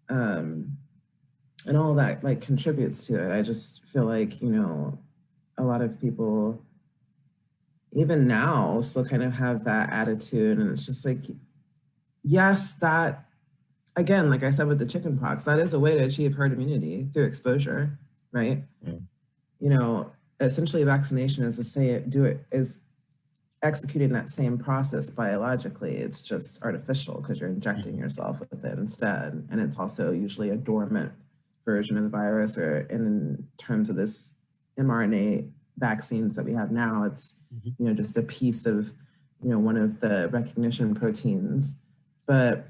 And all of that contributes to it. I just feel like, a lot of people, even now, still kind of have that attitude. And it's just like, yes, that, again, like I said with the chickenpox, that is a way to achieve herd immunity through exposure, right? Yeah. Essentially vaccination is executing that same process biologically. It's just artificial because you're injecting yourself with it instead. And it's also usually a dormant version of the virus, or in terms of this mRNA vaccines that we have now, it's, just a piece of, one of the recognition proteins. But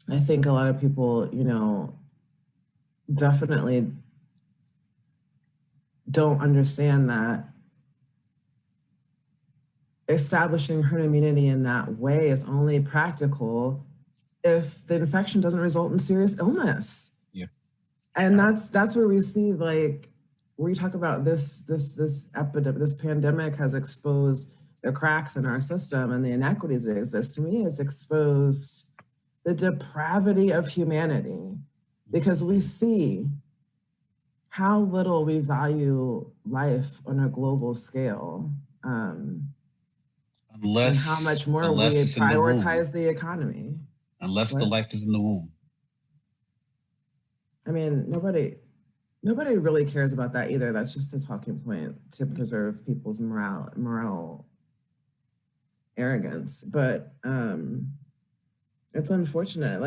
I think a lot of people, definitely don't understand that establishing herd immunity in that way is only practical if the infection doesn't result in serious illness. Yeah. And that's where we see, where you talk about this epidemic, this pandemic has exposed the cracks in our system and the inequities that exist. To me, it's exposed the depravity of humanity, because we see how little we value life on a global scale. And how much more we prioritize the economy. Unless the life is in the womb. Nobody really cares about that either. That's just a talking point to preserve people's moral arrogance. But it's unfortunate.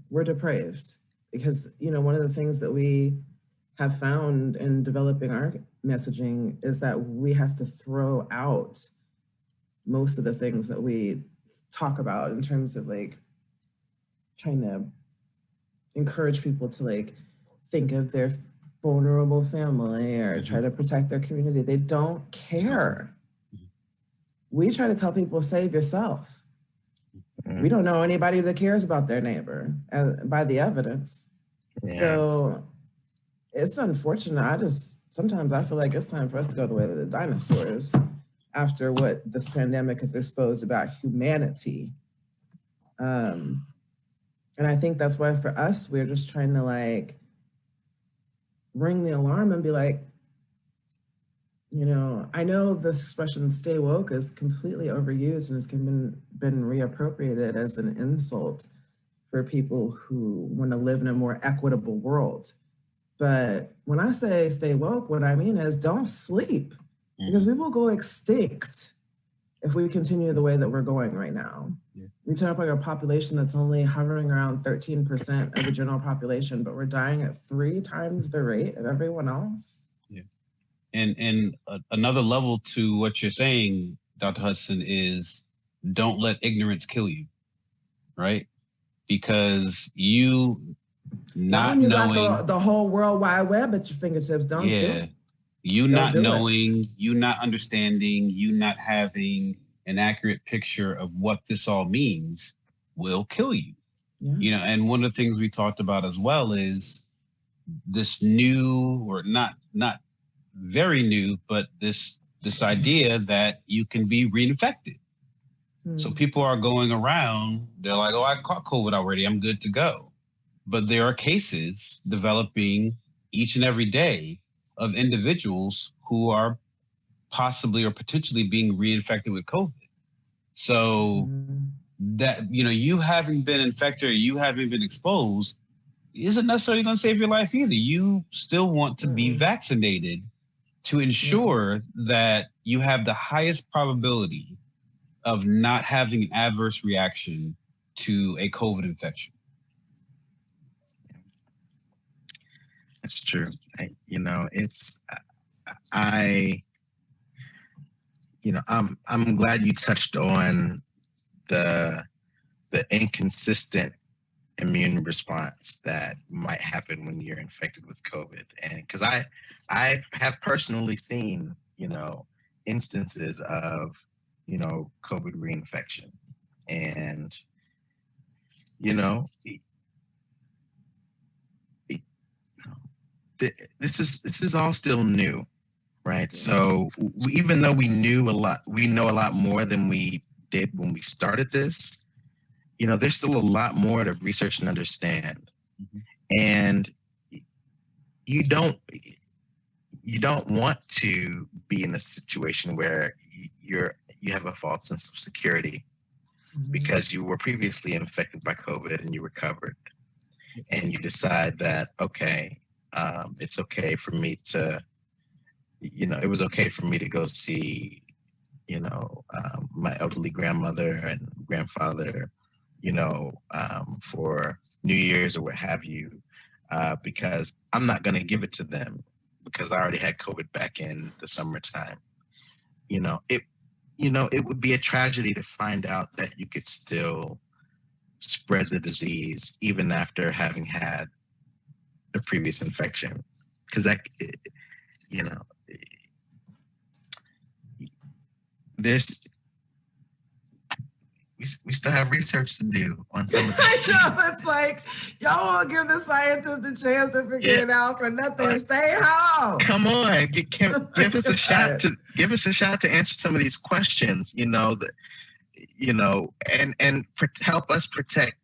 We're depraved, because one of the things that we have found in developing our messaging is that we have to throw out most of the things that we talk about in terms of trying to encourage people to think of their vulnerable family or try to protect their community. They don't care. We try to tell people, save yourself. We don't know anybody that cares about their neighbor by the evidence. Yeah. So it's unfortunate. Sometimes I feel like it's time for us to go the way of the dinosaurs after what this pandemic has exposed about humanity. And I think that's why for us, we're just trying to ring the alarm and be like, I know this expression stay woke is completely overused and has been reappropriated as an insult for people who want to live in a more equitable world. But when I say stay woke, what I mean is don't sleep, because we will go extinct if we continue the way that we're going right now. Yeah. We talk about a population that's only hovering around 13% of the general population, but we're dying at 3 times the rate of everyone else. Yeah. And another level to what you're saying, Dr. Hudson, is don't let ignorance kill you, right? Because you not knowing got the whole World Wide Web at your fingertips, don't do it. You not knowing, you not understanding, you not having an accurate picture of what this all means will kill you. Yeah. And one of the things we talked about as well is this new, or not very new, but this idea that you can be reinfected. So people are going around, they're like, oh, I caught COVID already, I'm good to go. but there are cases developing each and every day of individuals who are possibly or potentially being reinfected with COVID. So that, you having been infected or you having been exposed isn't necessarily going to save your life either. You still want to be vaccinated to ensure that you have the highest probability of not having an adverse reaction to a COVID infection. That's true. I'm glad you touched on the inconsistent immune response that might happen when you're infected with COVID. And because I have personally seen, instances of, COVID reinfection. And, this is all still new, right? So even though we know a lot more than we did when we started this, there's still a lot more to research and understand. And you don't want to be in a situation where you have a false sense of security because you were previously infected by COVID and you recovered, and you decide that, okay, it's okay for me to, it was okay for me to go see, my elderly grandmother and grandfather, for New Year's or what have you, because I'm not going to give it to them because I already had COVID back in the summertime. It would be a tragedy to find out that you could still spread the disease even after having had a previous infection, because we still have research to do on some of this. I know, it's like, y'all won't give the scientists a chance to figure it out for nothing. Stay home. Come on, give us a shot to answer some of these questions. And help us protect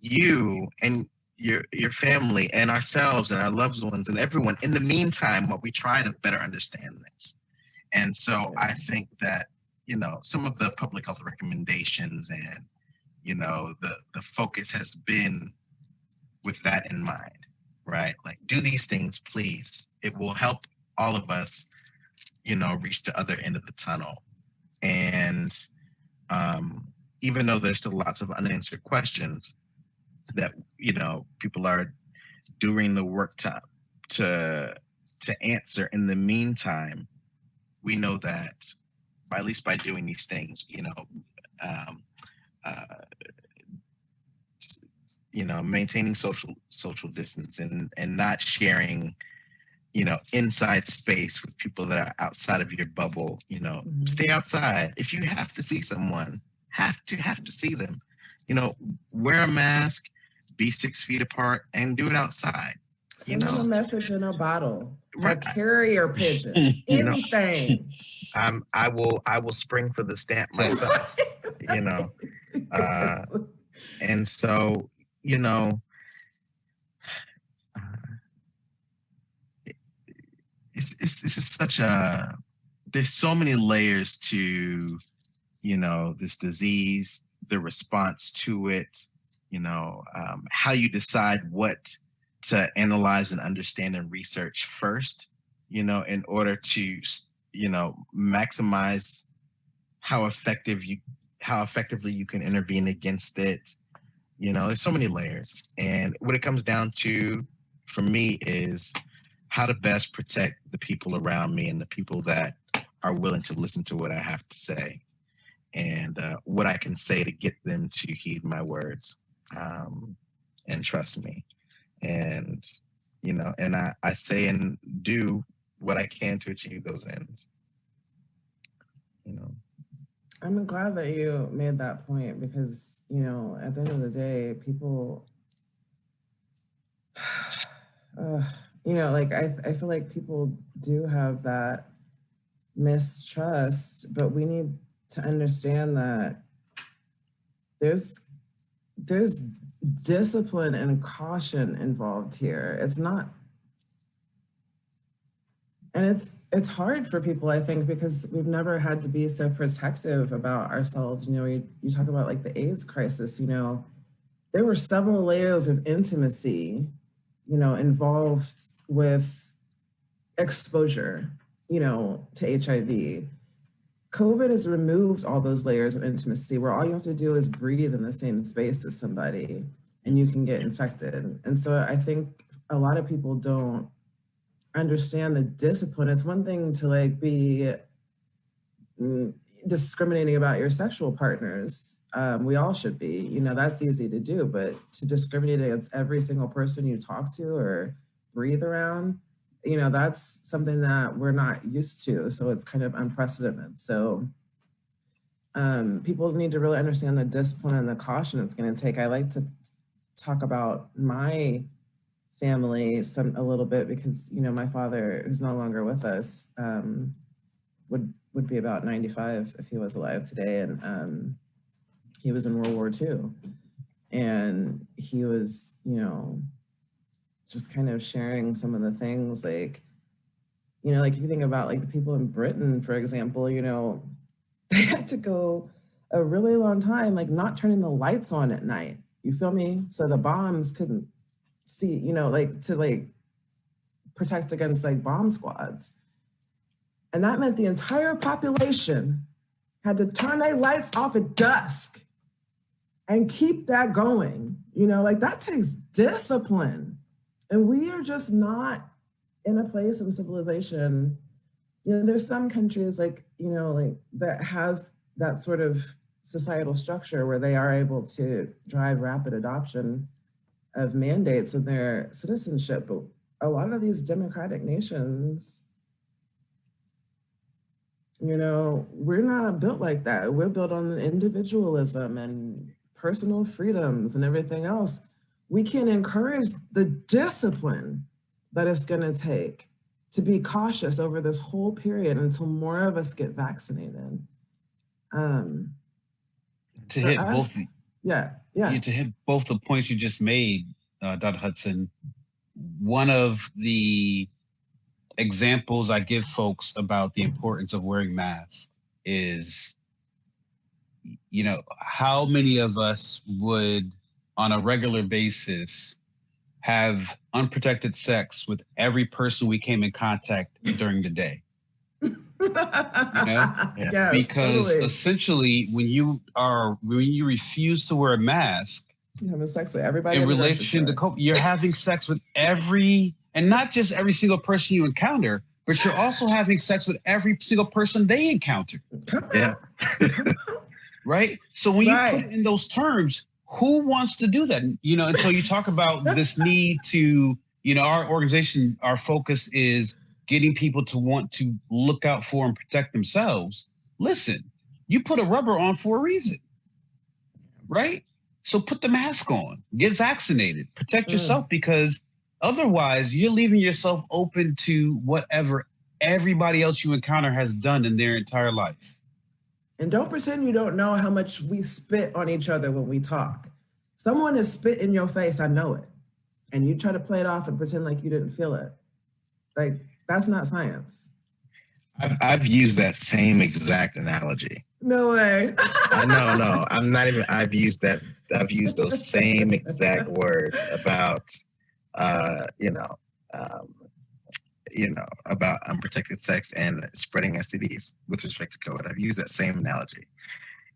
you and your family and ourselves and our loved ones and everyone in the meantime while we try to better understand this. And so I think that, some of the public health recommendations and, the focus has been with that in mind, right? Like, do these things, please. It will help all of us, reach the other end of the tunnel. And even though there's still lots of unanswered questions that, people are doing the work to answer, in the meantime, we know that at least by doing these things, maintaining social distance and not sharing, inside space with people that are outside of your bubble, stay outside. If you have to see someone, have to see them, wear a mask, be 6 feet apart, and do it outside. Send them a message in a bottle, a carrier pigeon, anything. I will spring for the stamp myself, and so, it's such there's so many layers to, this disease, the response to it, how you decide what to analyze and understand and research first, in order to, maximize how effectively you can intervene against it. There's so many layers. And what it comes down to for me is how to best protect the people around me and the people that are willing to listen to what I have to say, and what I can say to get them to heed my words, and trust me. And, and I say and do what I can to achieve those ends. I'm glad that you made that point because, at the end of the day, people, I feel like people do have that mistrust, but we need to understand that there's discipline and caution involved here. It's not, and it's hard for people, I think, because we've never had to be so protective about ourselves. You know, you talk about like the AIDS crisis, you know, there were several layers of intimacy, you know, involved with exposure, you know, to HIV. COVID has removed all those layers of intimacy where all you have to do is breathe in the same space as somebody and you can get infected. And so I think a lot of people don't understand the discipline. It's one thing to like be discriminating about your sexual partners. We all should be, you know, that's easy to do, but to discriminate against every single person you talk to or breathe around, you know, that's something that we're not used to. So it's kind of unprecedented. So people need to really understand the discipline and the caution it's going to take. I like to talk about my family a little bit because, you know, my father, who's no longer with us, would be about 95 if he was alive today. And he was in World War II. And he was, you know, just kind of sharing some of the things like, you know, like if you think about like the people in Britain, for example, you know, they had to go a really long time, like not turning the lights on at night. You feel me? So the bombs couldn't see, you know, like to like protect against like bomb squads. And that meant the entire population had to turn their lights off at dusk and keep that going. You know, like that takes discipline. And we are just not in a place in civilization. You know, there's some countries like, you know, like that have that sort of societal structure where they are able to drive rapid adoption of mandates of their citizenship. But a lot of these democratic nations, you know, we're not built like that. We're built on individualism and personal freedoms and everything else. We can encourage the discipline that it's going to take to be cautious over this whole period until more of us get vaccinated. To hit us, both, to hit both the points you just made, Dr. Hudson. One of the examples I give folks about the importance of wearing masks is, you know, how many of us would on a regular basis have unprotected sex with every person we came in contact during the day? You know? Yes, because totally. Essentially when you refuse to wear a mask, you're having sex with everybody in relation to COVID, you're having sex with and not just every single person you encounter, but you're also having sex with every single person they encounter. Yeah. Right? So when you put it in those terms, who wants to do that? You know, and so you talk about this need to, you know, our organization, our focus is getting people to want to look out for and protect themselves. Listen, you put a rubber on for a reason, right? So put the mask on, get vaccinated, protect yourself, because otherwise you're leaving yourself open to whatever everybody else you encounter has done in their entire life. And don't pretend you don't know how much we spit on each other when we talk. Someone is spit in your face, I know it. And you try to play it off and pretend like you didn't feel it. Like, that's not science. I've used that same exact analogy. No way. No, I'm not even, I've used those same exact words about, about unprotected sex and spreading STDs with respect to COVID. I've used that same analogy,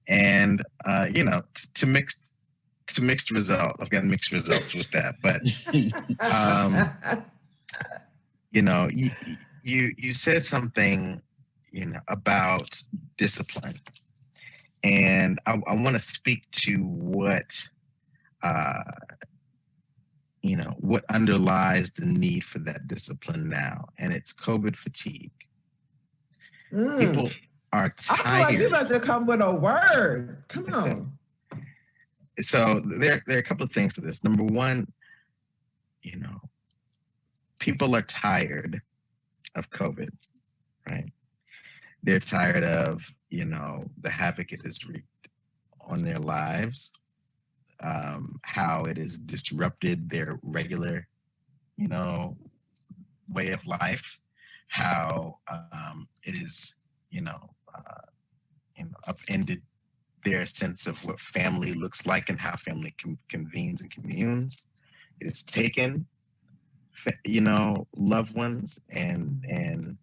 and to mixed result. I've gotten mixed results with that, but you said something, about discipline, and I want to speak to what what underlies the need for that discipline now, and it's COVID fatigue. People are tired. I feel like you're about to come with a word. Come on. So there are a couple of things to this. Number one, people are tired of COVID, right? They're tired of, the havoc it has wreaked on their lives. how it has disrupted their regular, way of life, how it is, upended their sense of what family looks like and how family convenes and communes. It's taken, loved ones and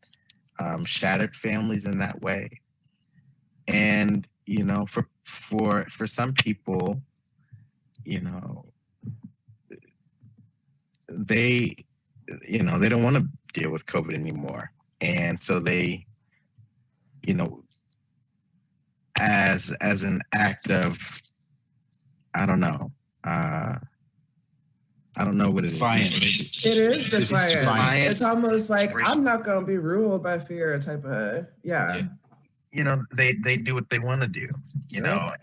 shattered families in that way. And for some people, they they don't want to deal with COVID anymore, and so they, as an act of, I don't know what it is. It is defiance. It's almost like, I'm not going to be ruled by fear type of, yeah. They do what they want to do,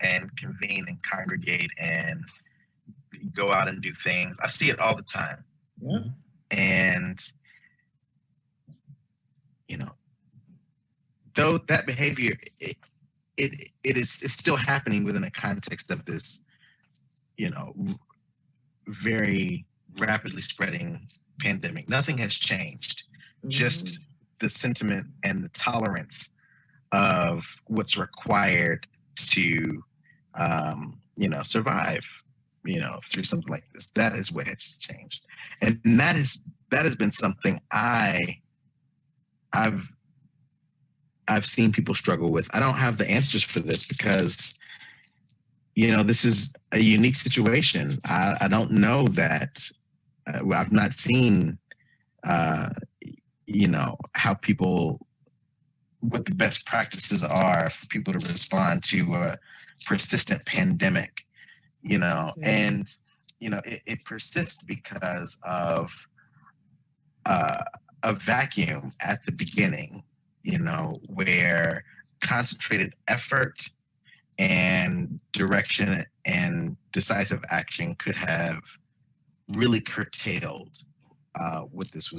and convene and congregate and go out and do things. I see it all the time. Yeah. And, though that behavior, it's still happening within a context of this, very rapidly spreading pandemic. Nothing has changed. Mm-hmm. Just the sentiment and the tolerance of what's required to, survive, through something like this. That is what has changed, and that has been something I've seen people struggle with. I don't have the answers for this because, this is a unique situation. I don't know that. I've not seen, how people, what the best practices are for people to respond to a persistent pandemic, and, it persists because of a vacuum at the beginning, where concentrated effort and direction and decisive action could have really curtailed what this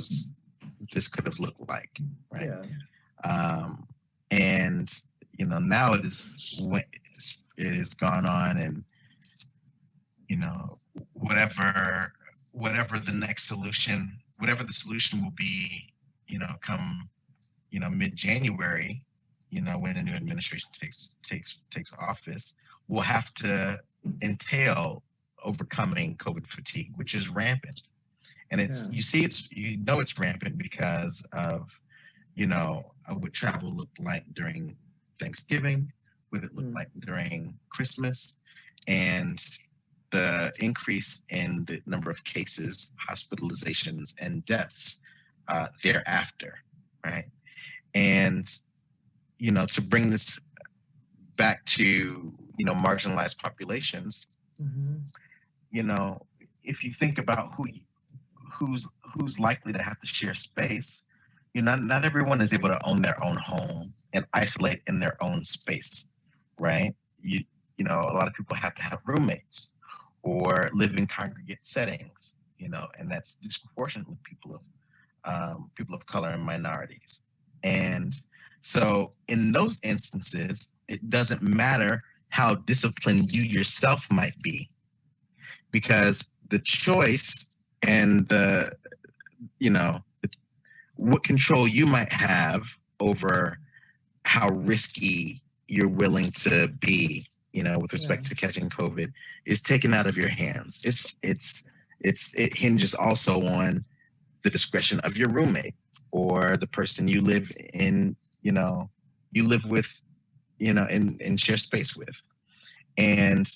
could have looked like, right? Yeah. And now it has gone on, and whatever the next solution, whatever the solution will be, come mid-January, when a new administration takes office, will have to entail overcoming COVID fatigue, which is rampant. And it's it's rampant because of what travel looked like during Thanksgiving, what it looked like during Christmas, and the increase in the number of cases, hospitalizations, and deaths thereafter, right? And to bring this back to marginalized populations, if you think about who's likely to have to share space, not everyone is able to own their own home and isolate in their own space, right? A lot of people have to have roommates or live in congregate settings, and that's disproportionate with people of color and minorities. And so in those instances, it doesn't matter how disciplined you yourself might be, because the choice and the, what control you might have over how risky you're willing to be, with respect to catching COVID, is taken out of your hands. It hinges also on the discretion of your roommate or the person you live in, you live with, and share space with. And,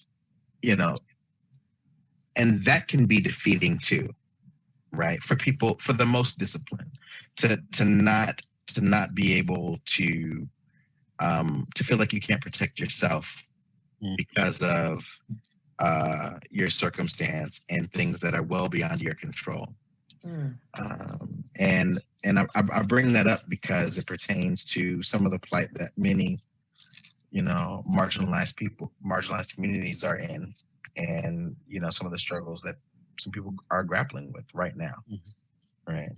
and that can be defeating too, right? For people, for the most disciplined, to not be able to feel like you can't protect yourself because of your circumstance and things that are well beyond your control. And I bring that up because it pertains to some of the plight that many, marginalized communities are in, and some of the struggles that some people are grappling with right now. Right.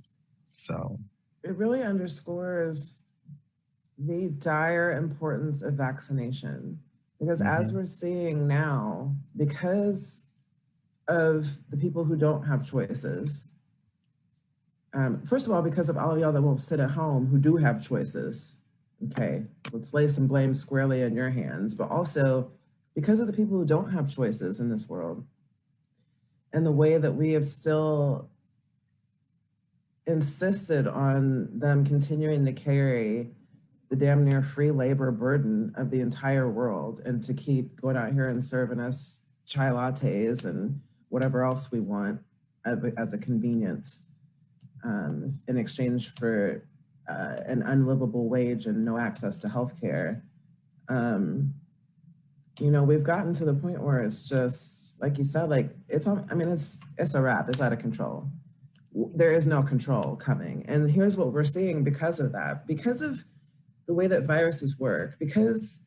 So it really underscores the dire importance of vaccination. Because as we're seeing now, because of the people who don't have choices, first of all, because of all of y'all that won't sit at home who do have choices, okay, let's lay some blame squarely in your hands, but also because of the people who don't have choices in this world and the way that we have still insisted on them continuing to carry the damn near free labor burden of the entire world and to keep going out here and serving us chai lattes and whatever else we want as a convenience in exchange for an unlivable wage and no access to healthcare. You know, we've gotten to the point where it's just, like you said, like it's a wrap, it's out of control. There is no control coming. And here's what we're seeing because of that, because of the way that viruses work, because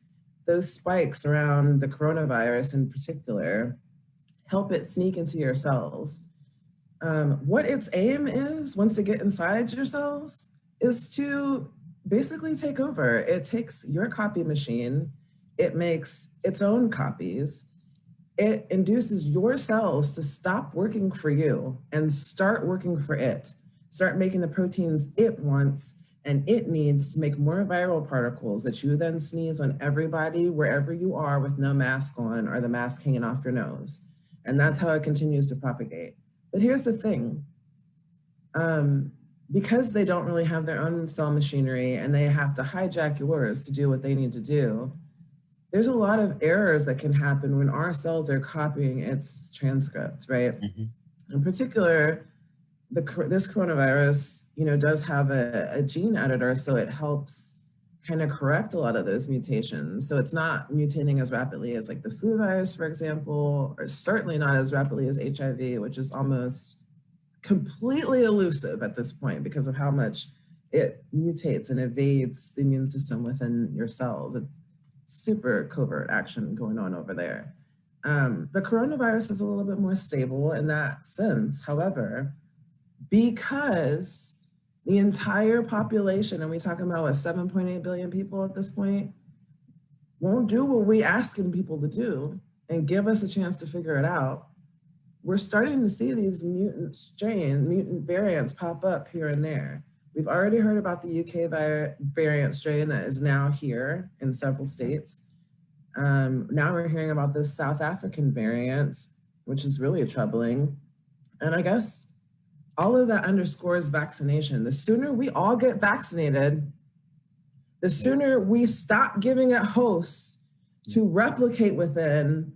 those spikes around the coronavirus in particular help it sneak into your cells. What its aim is, once it get inside your cells, is to basically take over. It takes your copy machine, it makes its own copies, it induces your cells to stop working for you and start working for it, start making the proteins it wants and it needs to make more viral particles that you then sneeze on everybody wherever you are with no mask on or the mask hanging off your nose. And that's how it continues to propagate. But here's the thing, because they don't really have their own cell machinery and they have to hijack yours to do what they need to do, there's a lot of errors that can happen when our cells are copying its transcript, right? In particular, this coronavirus, you know, does have a gene editor, so it helps kind of correct a lot of those mutations. So it's not mutating as rapidly as like the flu virus, for example, or certainly not as rapidly as HIV, which is almost completely elusive at this point because of how much it mutates and evades the immune system within your cells. It's super covert action going on over there. The coronavirus is a little bit more stable in that sense. However, because the entire population, and we're talking about what, 7.8 billion people at this point, won't do what we asking people to do and give us a chance to figure it out, we're starting to see these mutant variants pop up here and there. We've already heard about the UK variant strain that is now here in several states. Now we're hearing about this South African variant, which is really troubling. And I guess all of that underscores vaccination. The sooner we all get vaccinated, the sooner we stop giving it hosts to replicate within.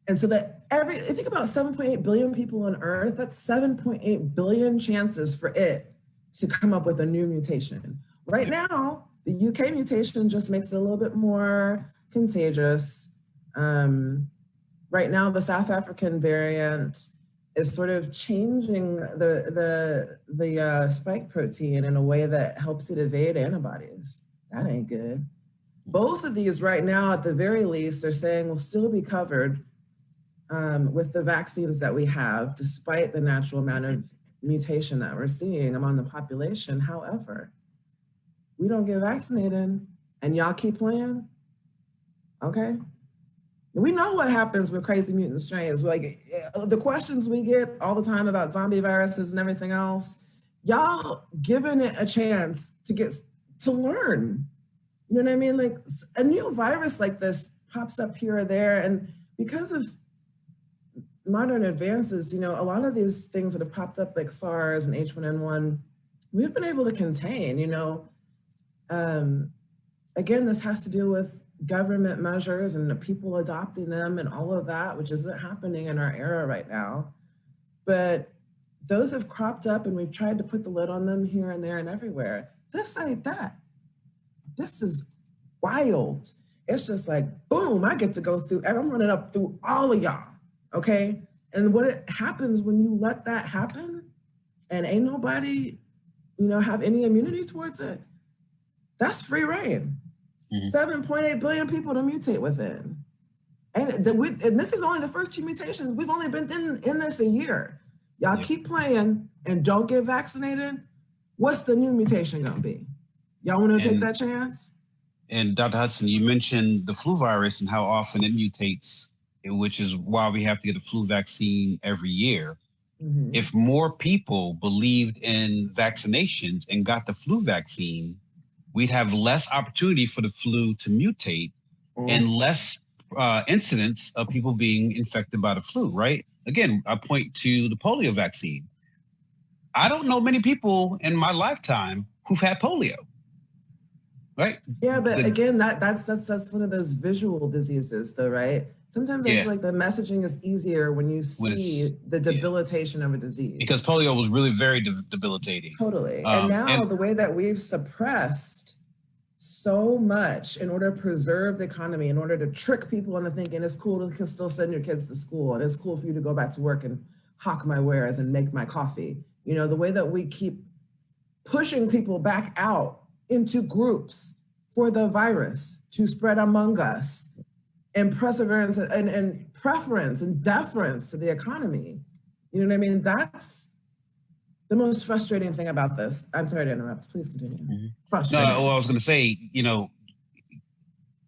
And so that if you think about 7.8 billion people on Earth, that's 7.8 billion chances for it to come up with a new mutation. Right now, the UK mutation just makes it a little bit more contagious. Right now, the South African variant is sort of changing the spike protein in a way that helps it evade antibodies. That ain't good. Both of these right now, at the very least, they're saying will still be covered with the vaccines that we have, despite the natural amount of mutation that we're seeing among the population. However, we don't get vaccinated and y'all keep playing, okay? We know what happens with crazy mutant strains. Like the questions we get all the time about zombie viruses and everything else, y'all giving it a chance to learn. You know what I mean? Like a new virus like this pops up here or there, and because of modern advances, you know, a lot of these things that have popped up like SARS and H1N1, we've been able to contain, you know. Again, this has to do with government measures and people adopting them and all of that, which isn't happening in our era right now. But those have cropped up and we've tried to put the lid on them here and there and everywhere. This ain't that. This is wild. It's just like, boom, I get to go through, I'm running up through all of y'all, okay? And what happens when you let that happen and ain't nobody, you know, have any immunity towards it, that's free reign. 7.8 billion people to mutate within. And this is only the first two mutations. We've only been in this a year. Y'all keep playing and don't get vaccinated. What's the new mutation gonna be? Y'all wanna take that chance? And Dr. Hudson, you mentioned the flu virus and how often it mutates, which is why we have to get a flu vaccine every year. Mhm. If more people believed in vaccinations and got the flu vaccine, we'd have less opportunity for the flu to mutate and less incidence of people being infected by the flu, right? Again, I point to the polio vaccine. I don't know many people in my lifetime who've had polio, right? Yeah, but again, that's one of those visual diseases, though, right? Sometimes I feel like the messaging is easier when you see the debilitation of a disease. Because polio was really very debilitating. Totally. And now the way that we've suppressed so much in order to preserve the economy, in order to trick people into thinking it's cool to still send your kids to school and it's cool for you to go back to work and hawk my wares and make my coffee. You know, the way that we keep pushing people back out into groups for the virus to spread among us, and perseverance and preference and deference to the economy. You know what I mean? That's the most frustrating thing about this. I'm sorry to interrupt. Please continue. Mm-hmm. Frustrating. No, well, I was going to say, you know,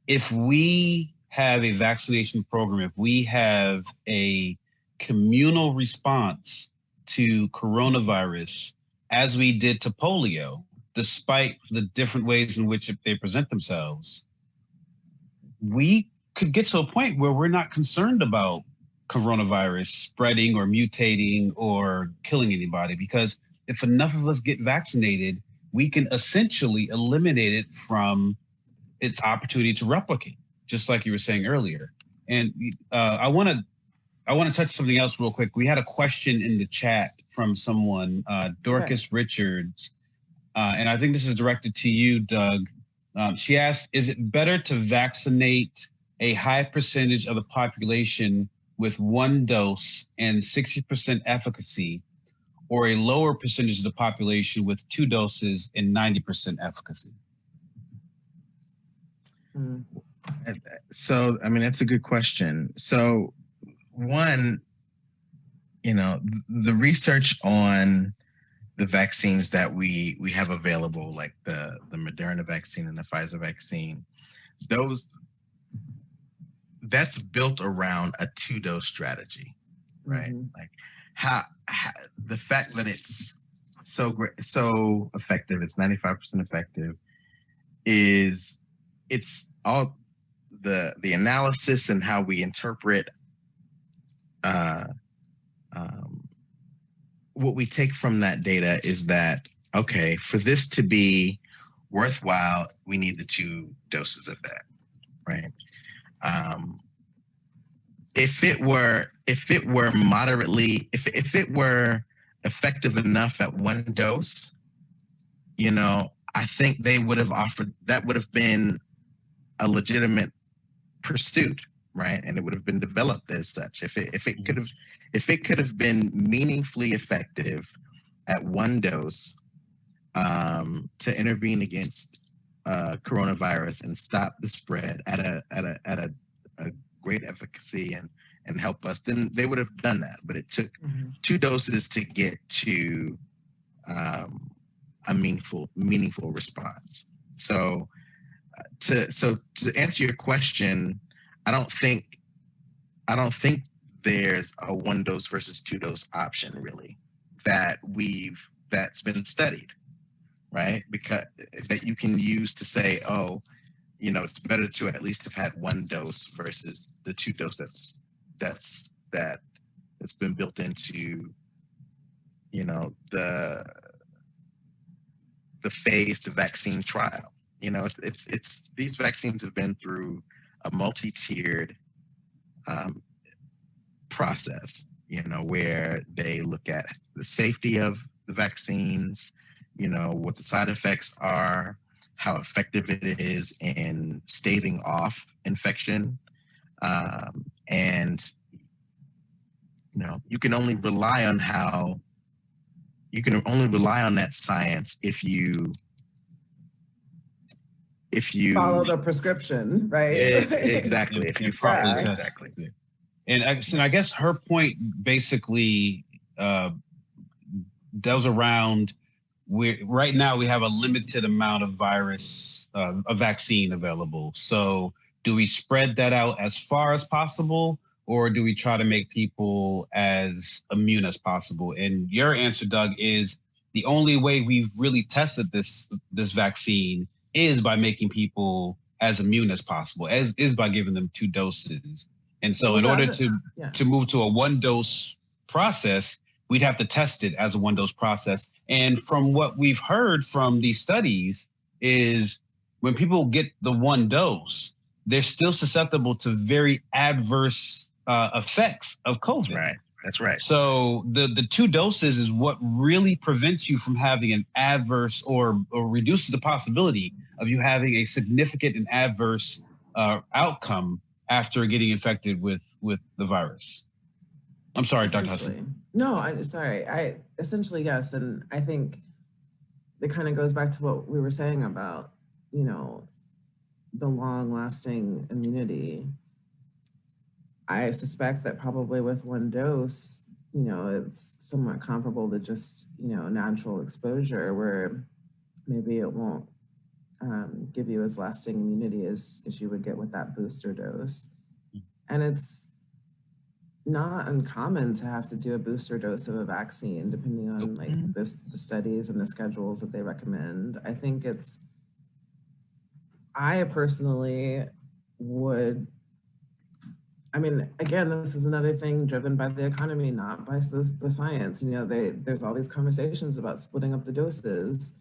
if we have a vaccination program, if we have a communal response to coronavirus, as we did to polio, despite the different ways in which they present themselves, we could get to a point where we're not concerned about coronavirus spreading or mutating or killing anybody, because if enough of us get vaccinated, we can essentially eliminate it from its opportunity to replicate, just like you were saying earlier. And I want to touch something else real quick. We had a question in the chat from someone, Dorcas Richards, and I think this is directed to you, Doug. She asked, is it better to vaccinate a high percentage of the population with one dose and 60% efficacy, or a lower percentage of the population with two doses and 90% efficacy? So, I mean, that's a good question. So, one, you know, the research on the vaccines that we have available, like the Moderna vaccine and the Pfizer vaccine, that's built around a two-dose strategy, right? Mm-hmm. Like how the fact that it's so great, so effective, it's 95% effective, is it's all the analysis and how we interpret what we take from that data is that, okay, for this to be worthwhile, we need the two doses of that, right? If it were effective enough at one dose, you know, I think they would have offered, that would have been a legitimate pursuit, right? And it would have been developed as such. If it could have been meaningfully effective at one dose to intervene against coronavirus and stop the spread at a great efficacy and help us, then they would have done that. But it took two doses to get to a meaningful response. So to answer your question, I don't think there's a one dose versus two dose option really that's been studied, right? Because that you can use to say, oh, you know, it's better to at least have had one dose versus the two dose that's been built into, you know, the phased vaccine trial. You know, it's these vaccines have been through a multi-tiered process, you know, where they look at the safety of the vaccines, you know, what the side effects are, how effective it is in staving off infection, and you know, you can only rely on that science if you follow the prescription, right? Exactly. If you follow exactly. And I guess her point basically delves around right now we have a limited amount of a vaccine available. So do we spread that out as far as possible, or do we try to make people as immune as possible? And your answer, Doug, is the only way we've really tested this vaccine is by making people as immune as possible, is by giving them 2 doses. And so in order to move to a 1-dose process, we'd have to test it as a 1-dose process. And from what we've heard from these studies is when people get the 1 dose, they're still susceptible to very adverse effects of COVID. Right. That's right. So the 2 doses is what really prevents you from having an adverse or reduces the possibility of you having a significant and adverse outcome after getting infected with the virus. I'm sorry, Dr. Hudson. No, I'm sorry. Essentially, yes. And I think it kind of goes back to what we were saying about, the long-lasting immunity. I suspect that probably with 1 dose, it's somewhat comparable to just, natural exposure, where maybe it won't give you as lasting immunity as you would get with that booster dose. And it's not uncommon to have to do a booster dose of a vaccine, depending on the studies and the schedules that they recommend. I personally would, again, this is another thing driven by the economy, not by the science. There's all these conversations about splitting up the doses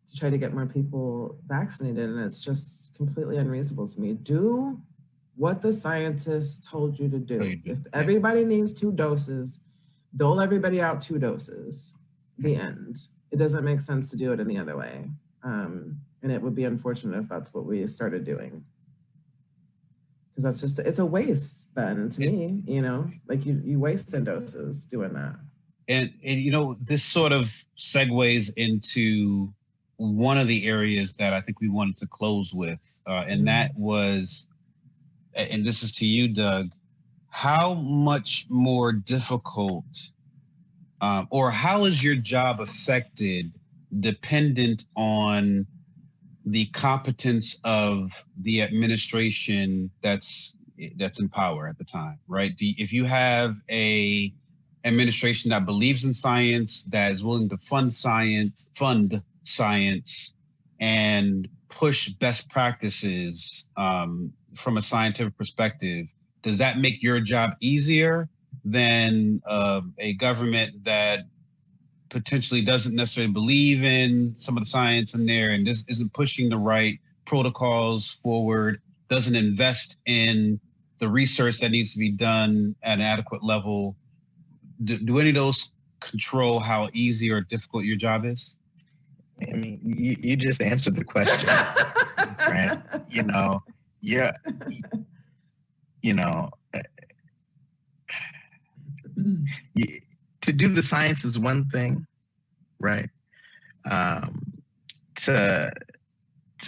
to try to get more people vaccinated, and it's just completely unreasonable to me. Do what the scientists told you to do. If everybody needs 2 doses, dole everybody out 2 doses, the end. It doesn't make sense to do it any other way. And it would be unfortunate if that's what we started doing. Because it's a waste then to me, like you waste in doses doing that. And this sort of segues into one of the areas that I think we wanted to close with, and that was, and this is to you, Doug, how much more difficult or how is your job affected dependent on the competence of the administration that's in power at the time, right? If you have a administration that believes in science, that is willing to fund science, and push best practices from a scientific perspective, does that make your job easier than a government that potentially doesn't necessarily believe in some of the science in there and just isn't pushing the right protocols forward, doesn't invest in the research that needs to be done at an adequate level? Do any of those control how easy or difficult your job is? You just answered the question, right? To do the science is one thing, right? To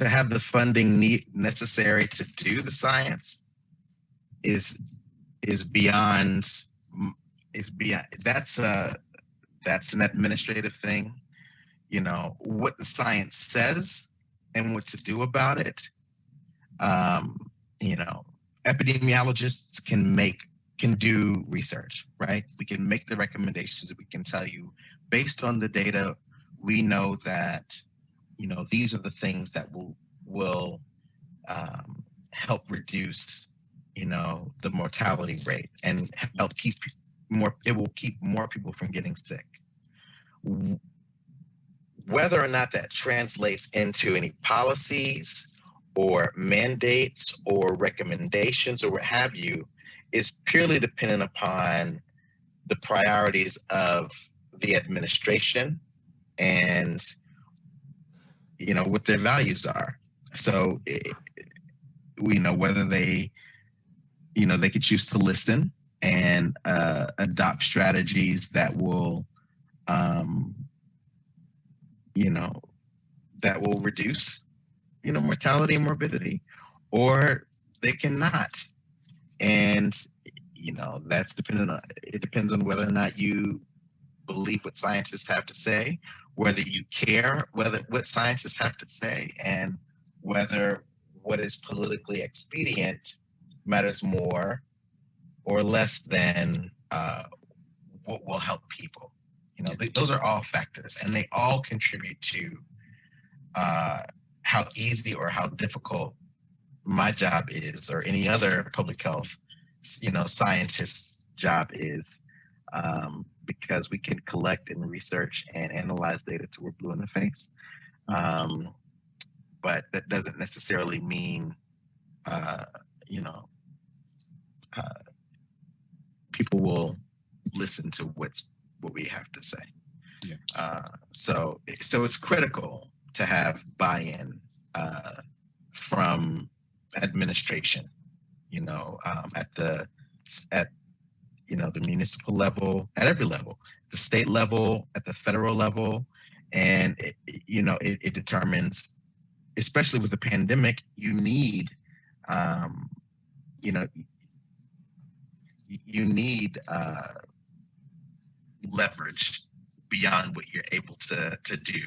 have the funding necessary to do the science is beyond. That's an administrative thing. What the science says and what to do about it. Epidemiologists can do research, right? We can make the recommendations. We can tell you, based on the data, we know that, these are the things that will help reduce, the mortality rate and help it will keep more people from getting sick. Whether or not that translates into any policies or mandates or recommendations or what have you is purely dependent upon the priorities of the administration and, what their values are. So, whether they could choose to listen and adopt strategies that will, that will reduce, mortality and morbidity, or they cannot. And, it depends on whether or not you believe what scientists have to say, whether you care what scientists have to say, and whether what is politically expedient matters more or less than what will help people. Those are all factors, and they all contribute to how easy or how difficult my job is, or any other public health, scientist's job is, because we can collect and research and analyze data till we're blue in the face. But that doesn't necessarily mean, people will listen to what we have to say. Yeah. So it's critical to have buy-in from administration, at the municipal level, at every level, the state level, at the federal level, and it determines, especially with the pandemic, you need leverage beyond what you're able to do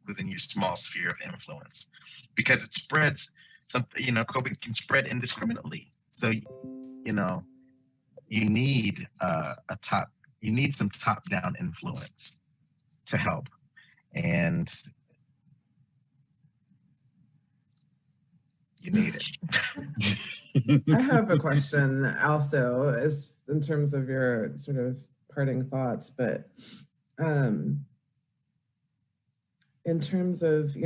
within your small sphere of influence, because it spreads. COVID can spread indiscriminately. So, you need some top-down influence to help. And you need it. I have a question also, as in terms of your sort of parting thoughts, but in terms of, we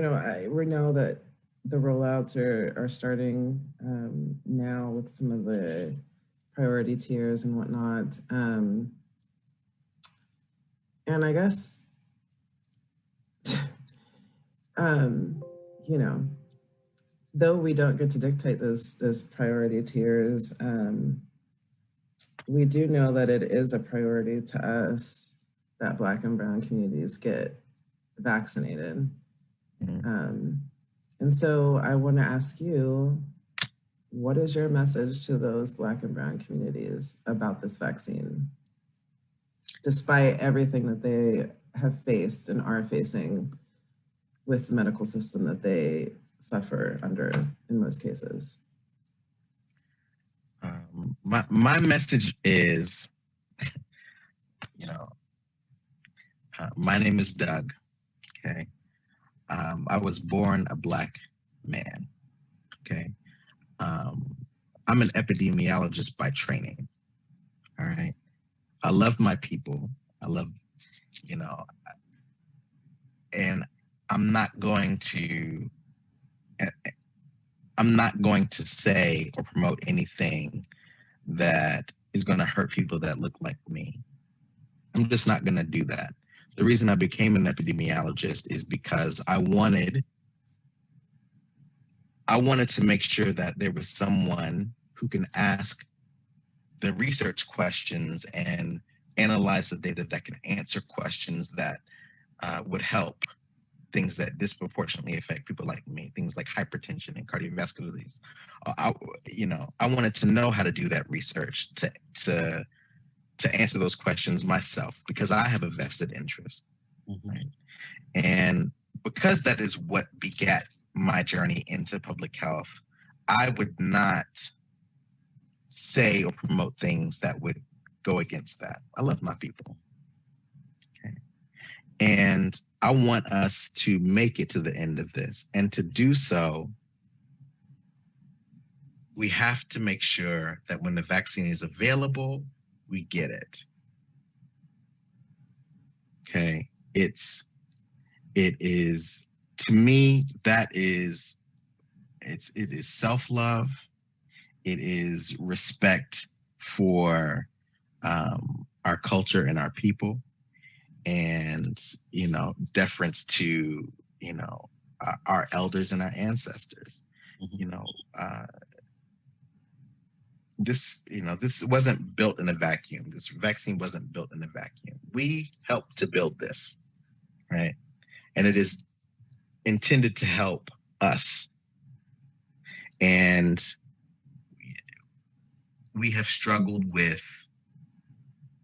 know that the rollouts are starting now with some of the priority tiers and whatnot. And I guess, though we don't get to dictate those priority tiers, we do know that it is a priority to us that Black and Brown communities get vaccinated. And so I want to ask you, what is your message to those Black and Brown communities about this vaccine, despite everything that they have faced and are facing with the medical system that they suffer under in most cases? My message is, my name is Doug. Okay. I was born a Black man. Okay. I'm an epidemiologist by training. All right. I love my people. I love, and I'm not going to say or promote anything that is going to hurt people that look like me. I'm just not going to do that. The reason I became an epidemiologist is because I wanted to make sure that there was someone who can ask the research questions and analyze the data that can answer questions that would help things that disproportionately affect people like me, things like hypertension and cardiovascular disease. I wanted to know how to do that research to answer those questions myself, because I have a vested interest. Right? And because that is what begat my journey into public health, I would not say or promote things that would go against that. I love my people. Okay. And I want us to make it to the end of this. And to do so, we have to make sure that when the vaccine is available, we get it. Okay. It is, to me, it is self-love. It is respect for our culture and our people, and deference to our elders and our ancestors. This wasn't built in a vacuum. This vaccine wasn't built in a vacuum. We helped to build this, right? And it is intended to help us. And we have struggled with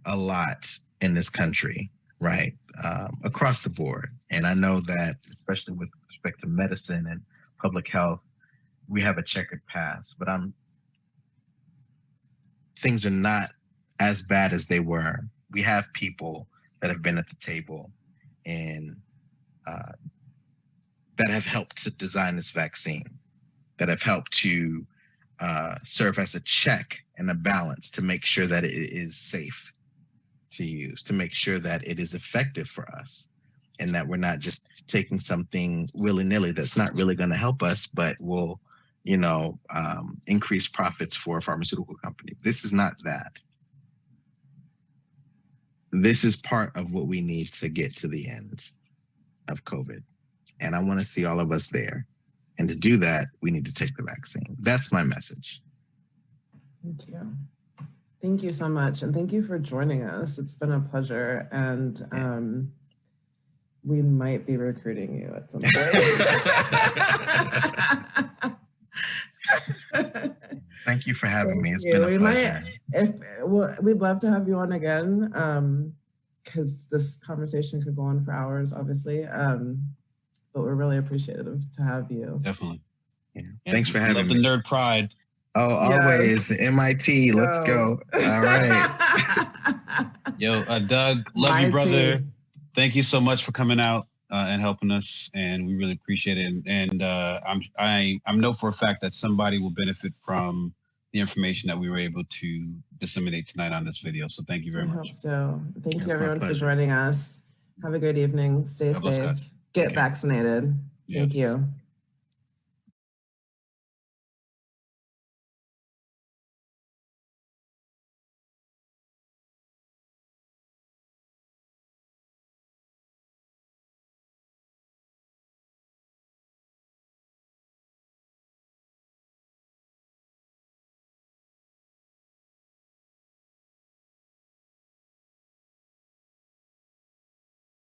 a lot in this country, right? Across the board. And I know that, especially with respect to medicine and public health, we have a checkered past, but things are not as bad as they were. We have people that have been at the table and that have helped to design this vaccine, that have helped to serve as a check and a balance to make sure that it is safe to use, to make sure that it is effective for us, and that we're not just taking something willy-nilly that's not really going to help us, but will, increase profits for a pharmaceutical company. This is not that. This is part of what we need to get to the end of COVID. And I want to see all of us there. And to do that, we need to take the vaccine. That's my message. Thank you. Thank you so much. And thank you for joining us. It's been a pleasure. And we might be recruiting you at some point. Thank you for having me. It's been a pleasure. We'd love to have you on again, because this conversation could go on for hours, obviously. But we're really appreciative to have you. Definitely. Yeah. Thanks for having me. Love the nerd pride. Oh, always. Yes. MIT. Let's go. All right. Yo, Doug, love you, brother. Thank you so much for coming out and helping us, and we really appreciate it. And I know for a fact that somebody will benefit from the information that we were able to disseminate tonight on this video. So thank you very much. I hope so. Thank you, everyone, for joining us. Have a great evening. Stay safe. Get vaccinated. Thank you.